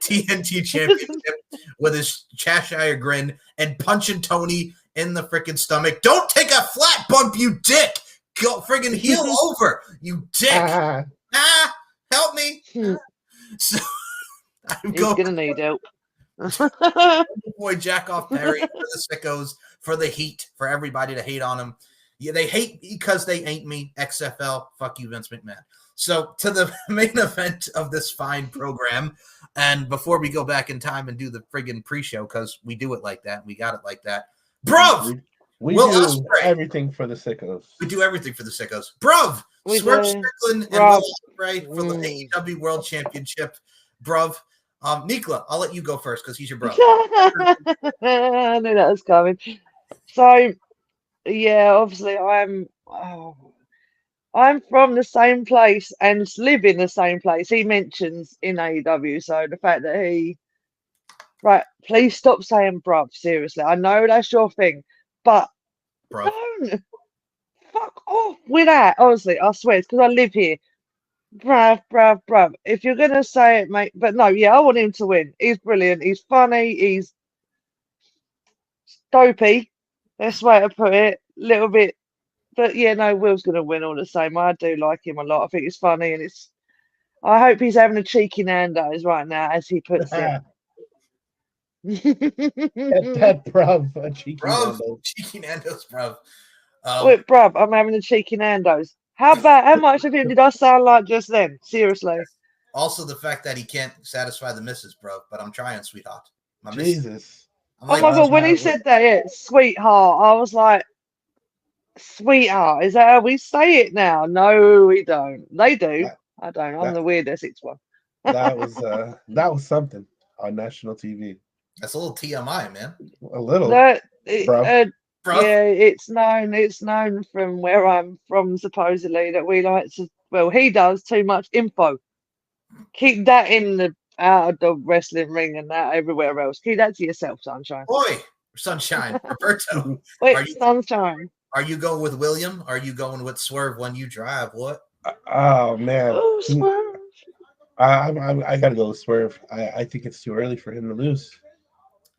TNT Championship with his Cheshire grin and punching Tony in the freaking stomach. Don't take a flat bump, you dick. Go friggin' heel over, you dick. Help me. So I'm going to need help. Boy, Jackoff Perry for the sickos, for the heat, for everybody to hate on him. Yeah, they hate because they ain't me. XFL, fuck you, Vince McMahon. So to the main event of this fine program, and before we go back in time and do the friggin' pre-show, because we do it like that, we got it like that. Bruv! We do everything for the sickos. We do everything for the sickos. Bruv! Swerve Strickland and Will Ospreay for the AEW World Championship. Bruv. Nikla, I'll let you go first because he's your brother. I knew that was coming. So, yeah, obviously I'm from the same place and live in the same place. He mentions in AEW, so the fact that please stop saying bruv, seriously. I know that's your thing, but don't fuck off with that. Honestly, I swear, it's because I live here. Bruv. If you're gonna say it, mate, but no, I want him to win. He's brilliant. He's funny. He's dopey. That's the way to put it. Little bit, but Will's gonna win all the same. I do like him a lot. I think it's funny, and I hope he's having a cheeky Nando's right now, as he puts it. That bruv, a cheeky Nando's. Cheeky Nando's, bruv. Wait, bruv, I'm having a cheeky Nando's. How much of him did I sound like just then? Seriously. Also, the fact that he can't satisfy the missus, bro. But I'm trying, sweetheart. Jesus. Oh my God! When he said that, sweetheart, I was like, sweetheart. Is that how we say it now? No, we don't. They do. I don't. I'm the weird Essex one. That was something on national TV. That's a little TMI, man. A little. Yeah, it's known from where I'm from, supposedly, that we like to, well, he does too much info. Keep that out of the wrestling ring and that everywhere else. Keep that to yourself, Sunshine. Boy, Sunshine. Roberto. Sunshine. Are you going with William? Are you going with Swerve when you drive? What? Oh, man. Oh, Swerve. I got to go with Swerve. I think it's too early for him to lose.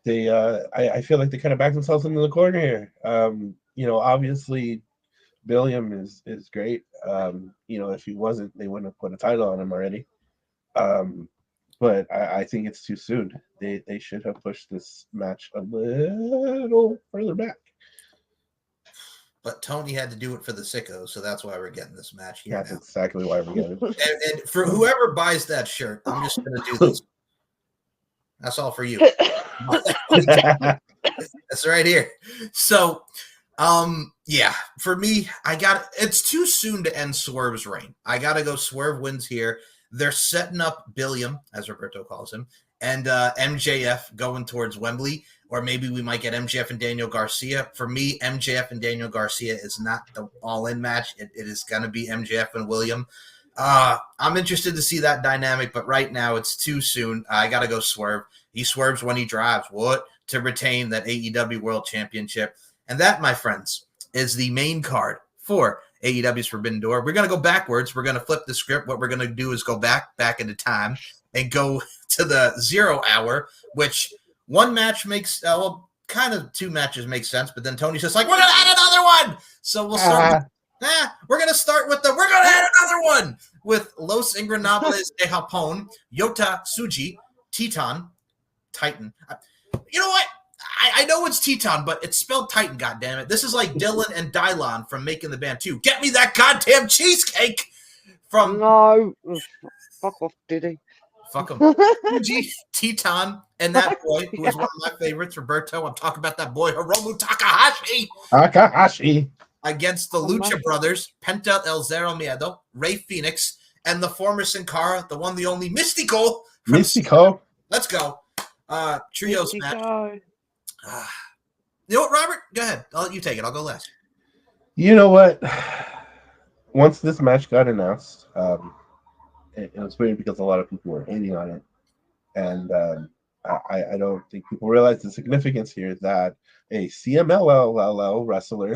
I feel like they kind of backed themselves into the corner here. Obviously, William is great. If he wasn't, they wouldn't have put a title on him already. But I think it's too soon. They should have pushed this match a little further back. But Tony had to do it for the sickos, so that's why we're getting this match here. That's exactly why we're getting it. And for whoever buys that shirt, I'm just going to do this. That's all for you. That's right here. So, for me, it's too soon to end Swerve's reign. I got to go Swerve wins here. They're setting up Billiam, as Roberto calls him, and MJF going towards Wembley, or maybe we might get MJF and Daniel Garcia. For me, MJF and Daniel Garcia is not the all-in match. It is going to be MJF and William. I'm interested to see that dynamic, but right now it's too soon. I got to go Swerve. He swerves when he drives. What? To retain that AEW World Championship. And that, my friends, is the main card for AEW's Forbidden Door. We're going to go backwards. We're going to flip the script. What we're going to do is go back into time and go to the 0 hour, which one match makes, kind of two matches make sense, but then Tony's just like, we're going to add another one. So we'll start we're going to start with we're going to add another one with Los Ingobernables de Japón, Yota Tsuji, Titan. You know what? I know it's Teton, but it's spelled Titan, goddammit. This is like Dylan and Dylon from Making the Band 2. Get me that goddamn cheesecake from... No. Fuck off, Diddy. Fuck him. Teton and that boy, who is one of my favorites, Roberto. I'm talking about that boy, Hiromu Takahashi. Against the Lucha Brothers, Penta El Zero Miedo, Rey Fenix, and the former Sin Cara, the one, the only, Mystico. Let's go. Trios match. You know what, Robert? Go ahead. I'll let you take it. I'll go last. You know what? Once this match got announced, it was weird because a lot of people were hating on it. And I don't think people realize the significance here that a CMLL wrestler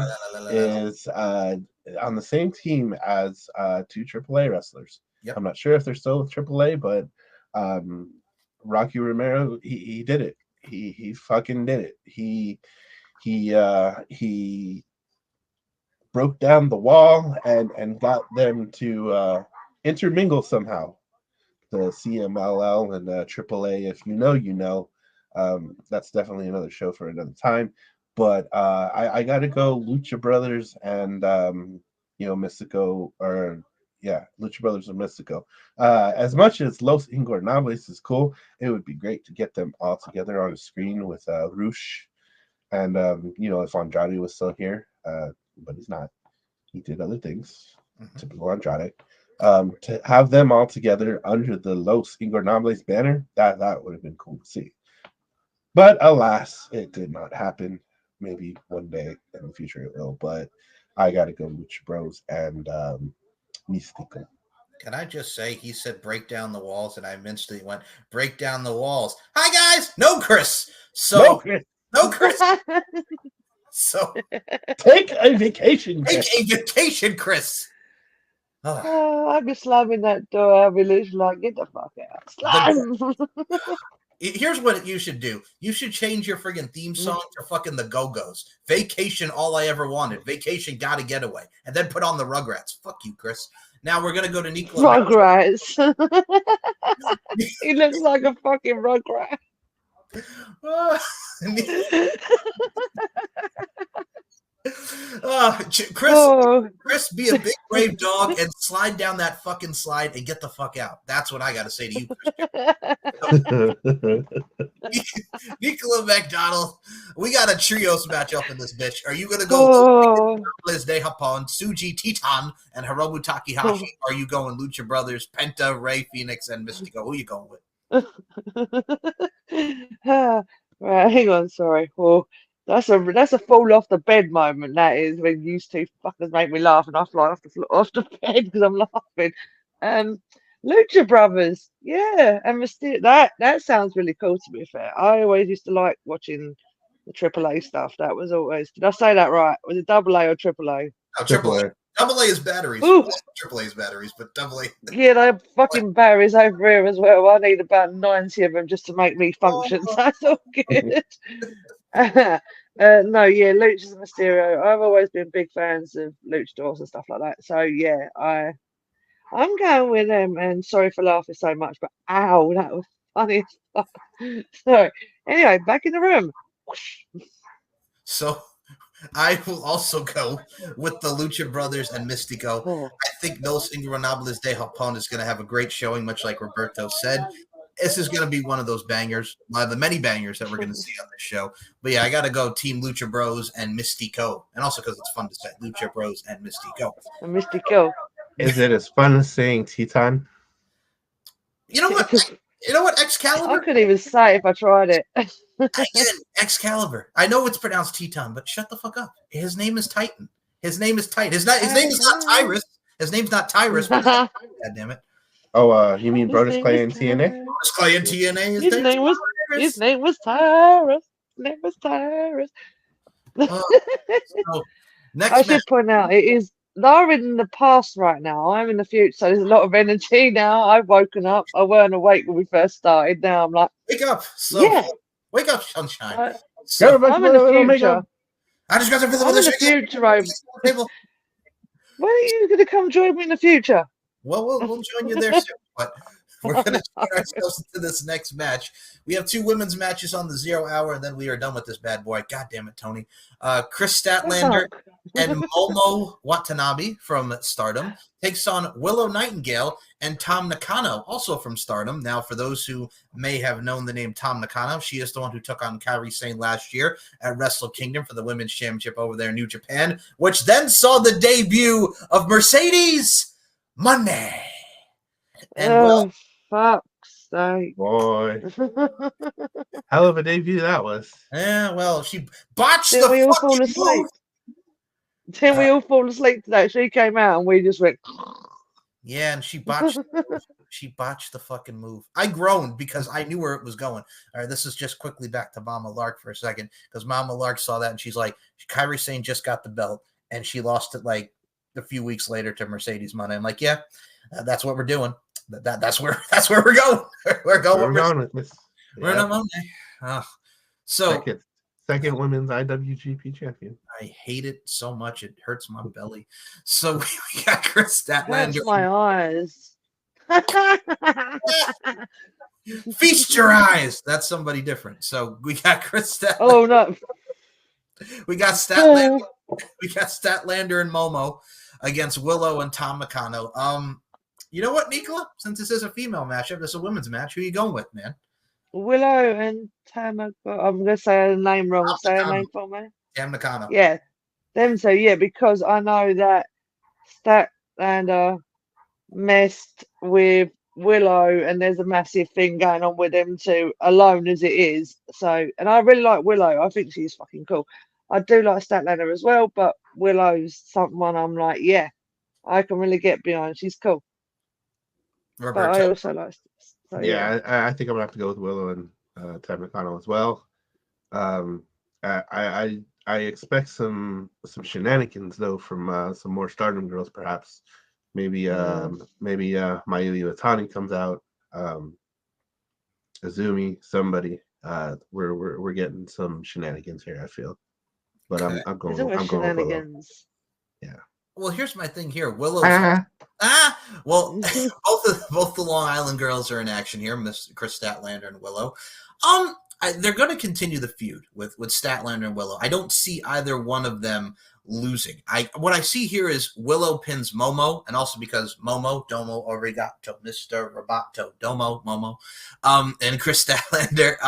is on the same team as two AAA wrestlers. Yep. I'm not sure if they're still with AAA, but Rocky Romero, he did it. He fucking did it. He broke down the wall and got them to intermingle somehow. The CMLL and AAA, if you know, you know. That's definitely another show for another time. But I got to go Lucha Brothers and Mystico, or Lucha Brothers and Mystico. As much as Los Ingobernables is cool, it would be great to get them all together on a screen with Rush. And, if Andrade was still here, but he's not. He did other things, typical Andrade. To have them all together under the Los Ingobernables banner, that would have been cool to see. But alas, it did not happen. Maybe one day in the future it will, but I got to go Lucha Bros and Mystico. Can I just say, he said break down the walls, and I instantly went, break down the walls. Hi, guys! No, Chris! So, no, Chris! So, take a vacation, Chris! I'd be slamming that door. I'd be literally like, get the fuck out. Slam! Here's what you should do. You should change your friggin' theme song to fucking the Go-Go's. Vacation, all I ever wanted. Vacation, gotta get away. And then put on the Rugrats. Fuck you, Chris. Now we're going to go to Nicola. Rugrats. He looks like a fucking Rugrat. Chris, be a big brave dog and slide down that fucking slide and get the fuck out. That's what I got to say to you, Nicola McDonald. We got a trios match up in this bitch. Are you going to go Liz De Japón, Tsuji Titan, and Hiromu Takahashi? Are you going Lucha Brothers, Penta, Rey Fenix, and Mystico? Who are you going with? Right, hang on, sorry. Well, that's a fall off the bed moment. That is when you two fuckers make me laugh and I fly off the bed because I'm laughing. Lucha Brothers, yeah, and that sounds really cool. To be fair, I always used to like watching the AAA stuff. That was always. Did I say that right? Was it AA or AAA? Oh, AAA. AA is batteries. AAA is batteries, but AA. Yeah, they have fucking batteries over here as well. I need about 90 of them just to make me function. So that's all good. No, yeah, Luchas and Mysterio. I've always been big fans of luchadors and stuff like that. So yeah, I'm going with them. And sorry for laughing so much, but ow, that was funny as fuck. So anyway, back in the room. So I will also go with the Lucha Brothers and Mystico. I think Los Ingobernables de Japón is going to have a great showing, much like Roberto said. This is going to be one of those bangers, one of the many bangers that we're going to see on this show. But yeah, I got to go Team Lucha Bros and Mystico. And also because it's fun to say Lucha Bros and Mystico. Is it as fun as saying Titan? You know what? Excalibur? I couldn't even say if I tried it. Excalibur. I know it's pronounced Teton, but shut the fuck up. His name is Titan. His name is Titan. His name is not Tyrus. His name's not Tyrus. God damn it. Oh, you mean Brodus Clay in TNA? Brodus Clay in TNA. His name was Tyrus. His name was Tyrus. So next I should point out, it is they're in the past right now. I'm in the future, so there's a lot of energy now. I've woken up. I weren't awake when we first started. Now I'm like, wake up, wake up, sunshine. I'm in the future. I just got to I'm in the future. When are you going to come join me in the future? Well, we'll join you there soon. But we're going to turn ourselves into this next match. We have 2 women's matches on the 0 hour, and then we are done with this bad boy. God damn it, Tony. Chris Statlander and Momo Watanabe from Stardom takes on Willow Nightingale and Tom Nakano, also from Stardom. Now, for those who may have known the name Tom Nakano, she is the one who took on Kairi Sane last year at Wrestle Kingdom for the Women's Championship over there in New Japan, which then saw the debut of Mercedes Monday. And fuck's sake. Boy. Hell of a debut that was. Yeah, well, she botched Didn't we all fall asleep? Didn't we all fall asleep today? She came out and we just went. Yeah, and she botched the fucking move. I groaned because I knew where it was going. All right, this is just quickly back to Mama Lark for a second, because Mama Lark saw that and she's like, Kairi Sane just got the belt and she lost it like a few weeks later to Mercedes Monday. I'm like, yeah, that's what we're doing. That's where we're going. We're going with this. We're on Monday. So second women's IWGP champion. I hate it so much it hurts my belly. So we got Chris Statlander. Hurts my eyes. Feast your eyes. That's somebody different. So we got Chris Statlander. Oh no. We got Statlander. We got Statlander and Momo against Willow and Tom Nakano. You know what, Nicola? Since this is a female matchup, this is a women's match. Who are you going with, man? Willow and Tam. I'm gonna say her name wrong. Say her name for me. Tam Nakano. Yeah, them. So yeah, because I know that Statlander messed with Willow, and there's a massive thing going on with them two, alone as it is. So, and I really like Willow. I think she's fucking cool. I do like Statlander as well, but Willow's someone I'm like, yeah, I can really get behind. She's cool. Roberto. But I also like. So, yeah, I think I'm gonna have to go with Willow and Tam Nakano as well. I expect some shenanigans though from some more Stardom girls, perhaps. Maybe Mayu Iwatani comes out. Azumi, somebody. We're getting some shenanigans here, I feel. But okay. I'm going with Willow. Yeah. Well, here's my thing here. Willow's well, both the Long Island girls are in action here, Miss Chris Statlander and Willow. They're going to continue the feud with Statlander and Willow. I don't see either one of them losing. What I see here is Willow pins Momo, and also because Momo, Domo Arigato, Mr. Roboto, Domo, Momo, and Chris Statlander.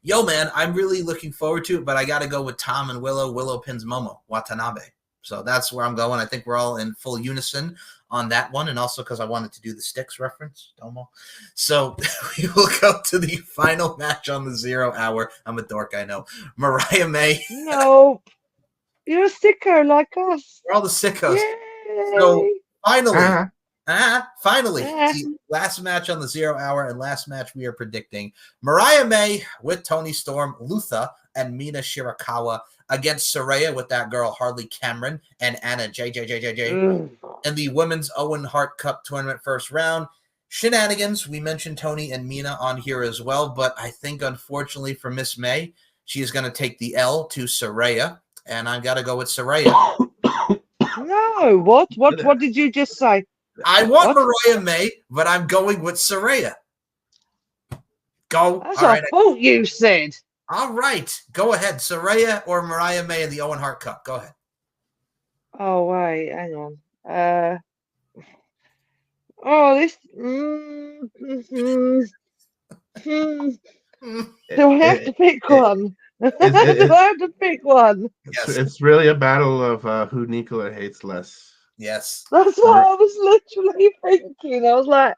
Yo, man, I'm really looking forward to it, but I got to go with Tom and Willow. Willow pins Momo, Watanabe. So that's where I'm going. I think we're all in full unison on that one, and also because I wanted to do the Styx reference, Domo. So we will go to the final match on the 0 hour. I'm a dork, I know. Mariah May. No, you're a sicko like us. We're all the sickos. Yay. So finally, the last match on the 0 hour and last match we are predicting. Mariah May with Toni Storm, Luther, and Mina Shirakawa against Saraya with that girl Harley Cameron and Anna JJJJJ in the Women's Owen Hart Cup Tournament first round. Shenanigans. We mentioned Toni and Mina on here as well, but I think unfortunately for Miss May, she is going to take the L to Saraya, and I've got to go with Saraya. No, what did you just say? I want Mariah May, but I'm going with Saraya. Go. That's I thought you said. All right. Go ahead. Saraya or Mariah May in the Owen Hart Cup. Go ahead. Oh, wait. Hang on. This... Do I have to pick one? Do I have to pick one? Yes. It's really a battle of who Nicola hates less. Yes. That's what I was literally thinking. I was like,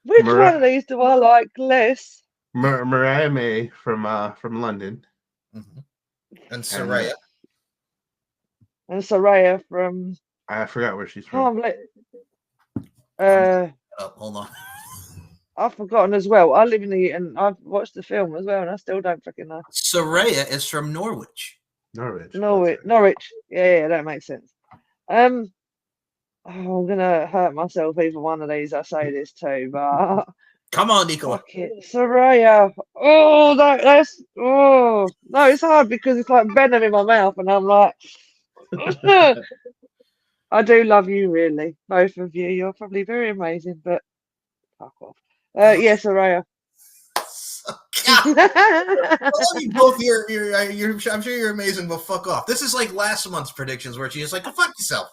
which one of these do I like less? Mariah May from London. Mm-hmm. And Saraya. And Saraya from I forgot where she's from. Hold on. I've forgotten as well. I live in and I've watched the film as well, and I still don't freaking know. Saraya is from Norwich. Norwich. Yeah, that makes sense. I'm gonna hurt myself either one of these. I say this too, but come on, Nicola. Fuck it, Saraya. Oh, that's no, it's hard because it's like venom in my mouth, and I'm like, I do love you, really, both of you. You're probably very amazing, but fuck off. Yes, Saraya. I love you both. I'm sure you're amazing, but fuck off. This is like last month's predictions where she was like, "Go fuck yourself."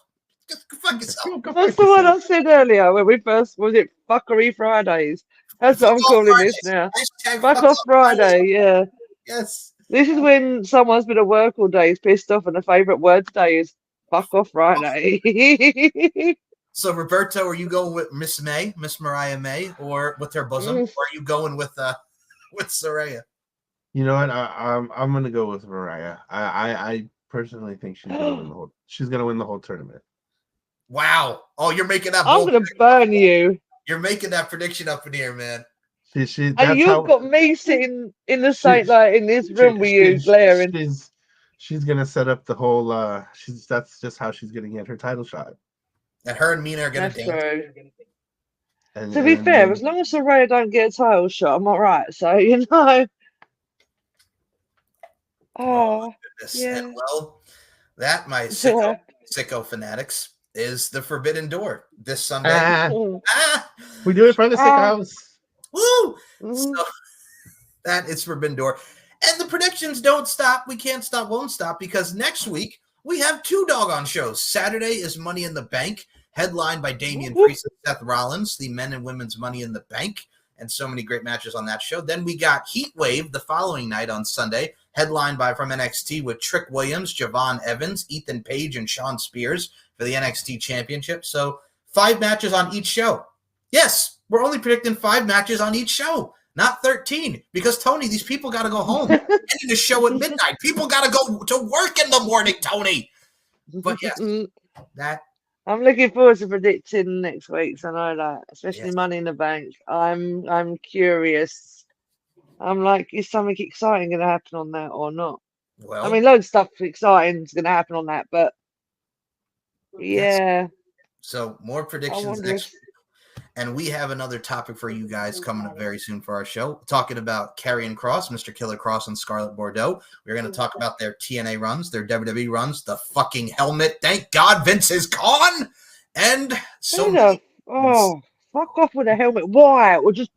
Go fuck yourself. That's the one I said earlier when we first was it Fuckery Fridays. That's what I'm calling this now. Fuck off Friday, yeah. Yes. This is when someone's been at work all day, is pissed off, and the favourite word today is fuck off Friday. So Roberto, are you going with Miss Mariah May, or with her bosom, or are you going with Saraya? You know what? I'm gonna go with Mariah. I personally think she's gonna win the whole. She's gonna win the whole tournament. Wow! Oh, you're making that. I'm gonna burn you. You're making that prediction up in here, man. And you've got me sitting in the same in this room with you, glaring. She's gonna set up the whole. That's just how she's gonna get her title shot. And her and Mina are gonna dance. True. To be fair, as long as Saraya don't get a title shot, I'm all right. So you know. Oh yeah. And well, that my sicko fanatics is the Forbidden Door this Sunday. We do it for the sickos. Woo! So that is Forbidden Door. And the predictions don't stop. We can't stop, won't stop, because next week we have 2 doggone shows. Saturday is Money in the Bank, headlined by Damian Priest and Seth Rollins, the men and women's Money in the Bank, and so many great matches on that show. Then we got Heat Wave the following night on Sunday, headlined from NXT with Trick Williams, Javon Evans, Ethan Page, and Sean Spears for the NXT Championship. So 5 matches on each show. Yes, we're only predicting 5 matches on each show, not 13. Because, Tony, these people got to go home. Ending the show at midnight. People got to go to work in the morning, Tony. But, yes, that. I'm looking forward to predicting next week's. I know that, especially Money in the Bank. I'm curious. I'm like, is something exciting going to happen on that or not? Well, I mean, loads of stuff exciting is going to happen on that, but yeah. So more predictions next week. And we have another topic for you guys coming up very soon for our show. Talking about Karrion Kross, Mr. Killer Kross, and Scarlett Bordeaux. We're going to talk about their TNA runs, their WWE runs, the fucking helmet. Thank God Vince is gone. And so fuck off with the helmet. Why? Or just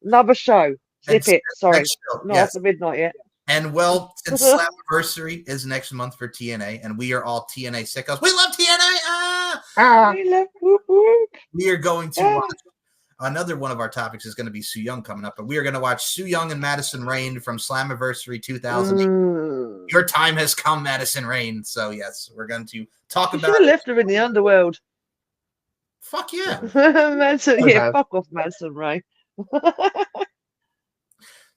another show. Zip it. Sorry. Not after midnight yet. And well, since Slammiversary is next month for TNA, and we are all TNA sickos. We love TNA! We are going to watch another one of our topics is going to be Su Yung coming up, but we are going to watch Su Yung and Madison Rayne from Slammiversary 2008. Your time has come, Madison Rayne. So yes, we're going to talk about. Should have left her in the underworld. Fuck yeah, fuck off, Madison Rayne.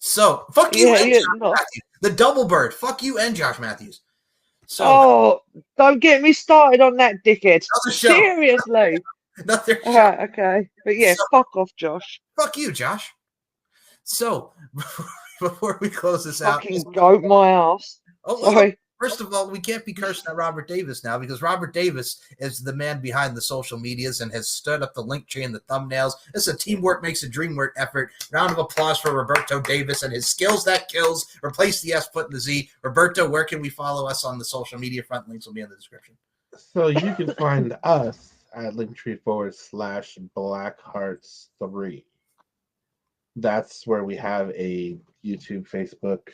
So fuck you and Josh Matthews. The double bird. Fuck you and Josh Matthews. So don't get me started on that dickhead. Seriously. Okay. But yeah, fuck off, Josh. Fuck you, Josh. So before we close this out, fucking goat my ass. Sorry. First of all, we can't be cursing at Robert Davis now because Robert Davis is the man behind the social medias and has stood up the link tree and the thumbnails. This is a teamwork makes a dream work effort. Round of applause for Roberto Davis and his skills that kills. Replace the S, put in the Z. Roberto, where can we follow us on the social media front? Links will be in the description. So you can find us at linktree.ee/blackhearts3. That's where we have a YouTube, Facebook.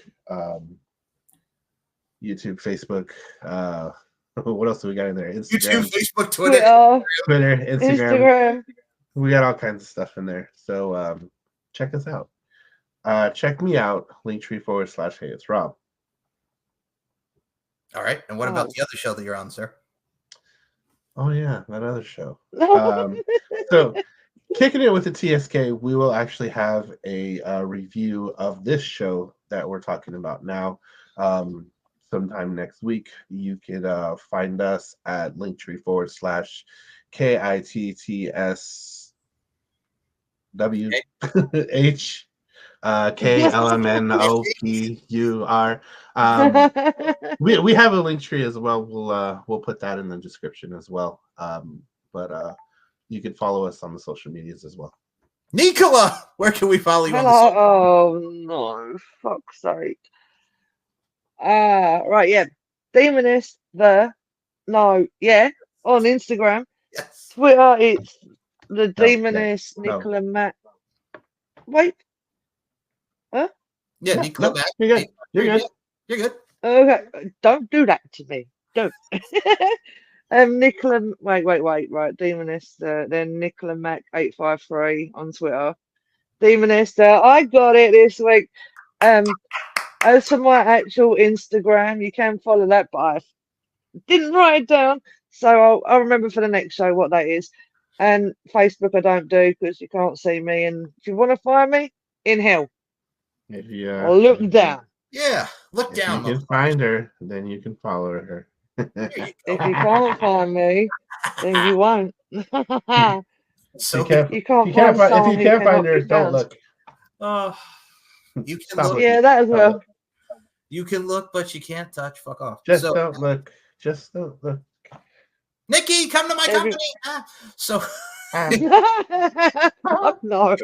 What else do we got in there? Instagram, YouTube, Facebook, Twitter, Instagram. We got all kinds of stuff in there. So check us out. Check me out, linktree.ee/hey, it's Rob. All right. And what about the other show that you're on, sir? Oh yeah, that other show. So kicking it with the TSK, we will actually have a review of this show that we're talking about now. sometime next week. You can find us at linktree.ee/KITTSWH KLMNOPUR. We have a link tree as well. We'll put that in the description as well. But you can follow us on the social medias as well. Nicola, where can we follow you on the Hello. social? Oh no, fuck's sake. Right, yeah. Demoness on Instagram. Yes. Twitter, it's the No, Demoness no. Nicola Mac. Wait. Huh? Yeah, No, Nicola no, back. you're good. You're good. You're good. Okay, don't do that to me. Don't. Nicola, wait, right. Demoness, then Nicola Mac 853 on Twitter. Demoness, I got it this week. As for my actual Instagram, you can follow that, but I didn't write it down, so I'll remember for the next show what that is. And Facebook I don't do because you can't see me. And if you want to find me, in hell, If you I'll look down. Yeah, look down. If you can find her, then you can follow her. If you can't find me, then you won't. So you can't find someone if you can't who find cannot her, be don't found. look. You can Stop look. it. Yeah, that as well. You can look, but you can't touch. Fuck off. Just don't look. Just don't look. Nikki, come to my company. So Fuck no.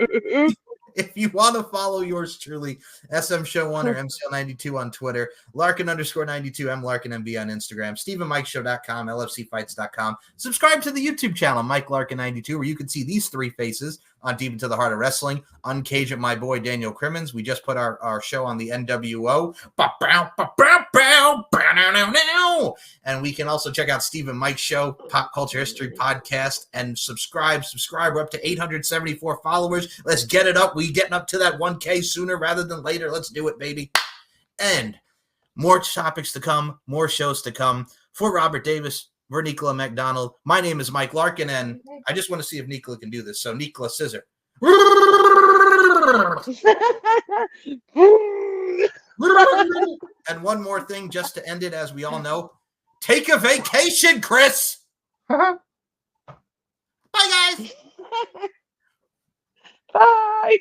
if you want to follow yours truly, SM Show 1 or MCL92 on Twitter, Larkin_92, M Larkin MB on Instagram, StephenMikeShow.com, LFCfights.com. Subscribe to the YouTube channel, Mike Larkin92, where you can see these three faces on Deep Into the Heart of Wrestling. Uncage at my boy Daniel Crimmins. We just put our show on the NWO. And we can also check out Stephen Mike's show, Pop Culture History Podcast, and subscribe. We're up to 874 followers. Let's get it up. We getting up to that 1K sooner rather than later. Let's do it, baby. And more topics to come, more shows to come. For Robert Davis, for Nicola McDonald, my name is Mike Larkin, and I just want to see if Nicola can do this. So, Nicola, scissor. And one more thing just to end it, as we all know. Take a vacation, Chris. Bye, guys. Bye.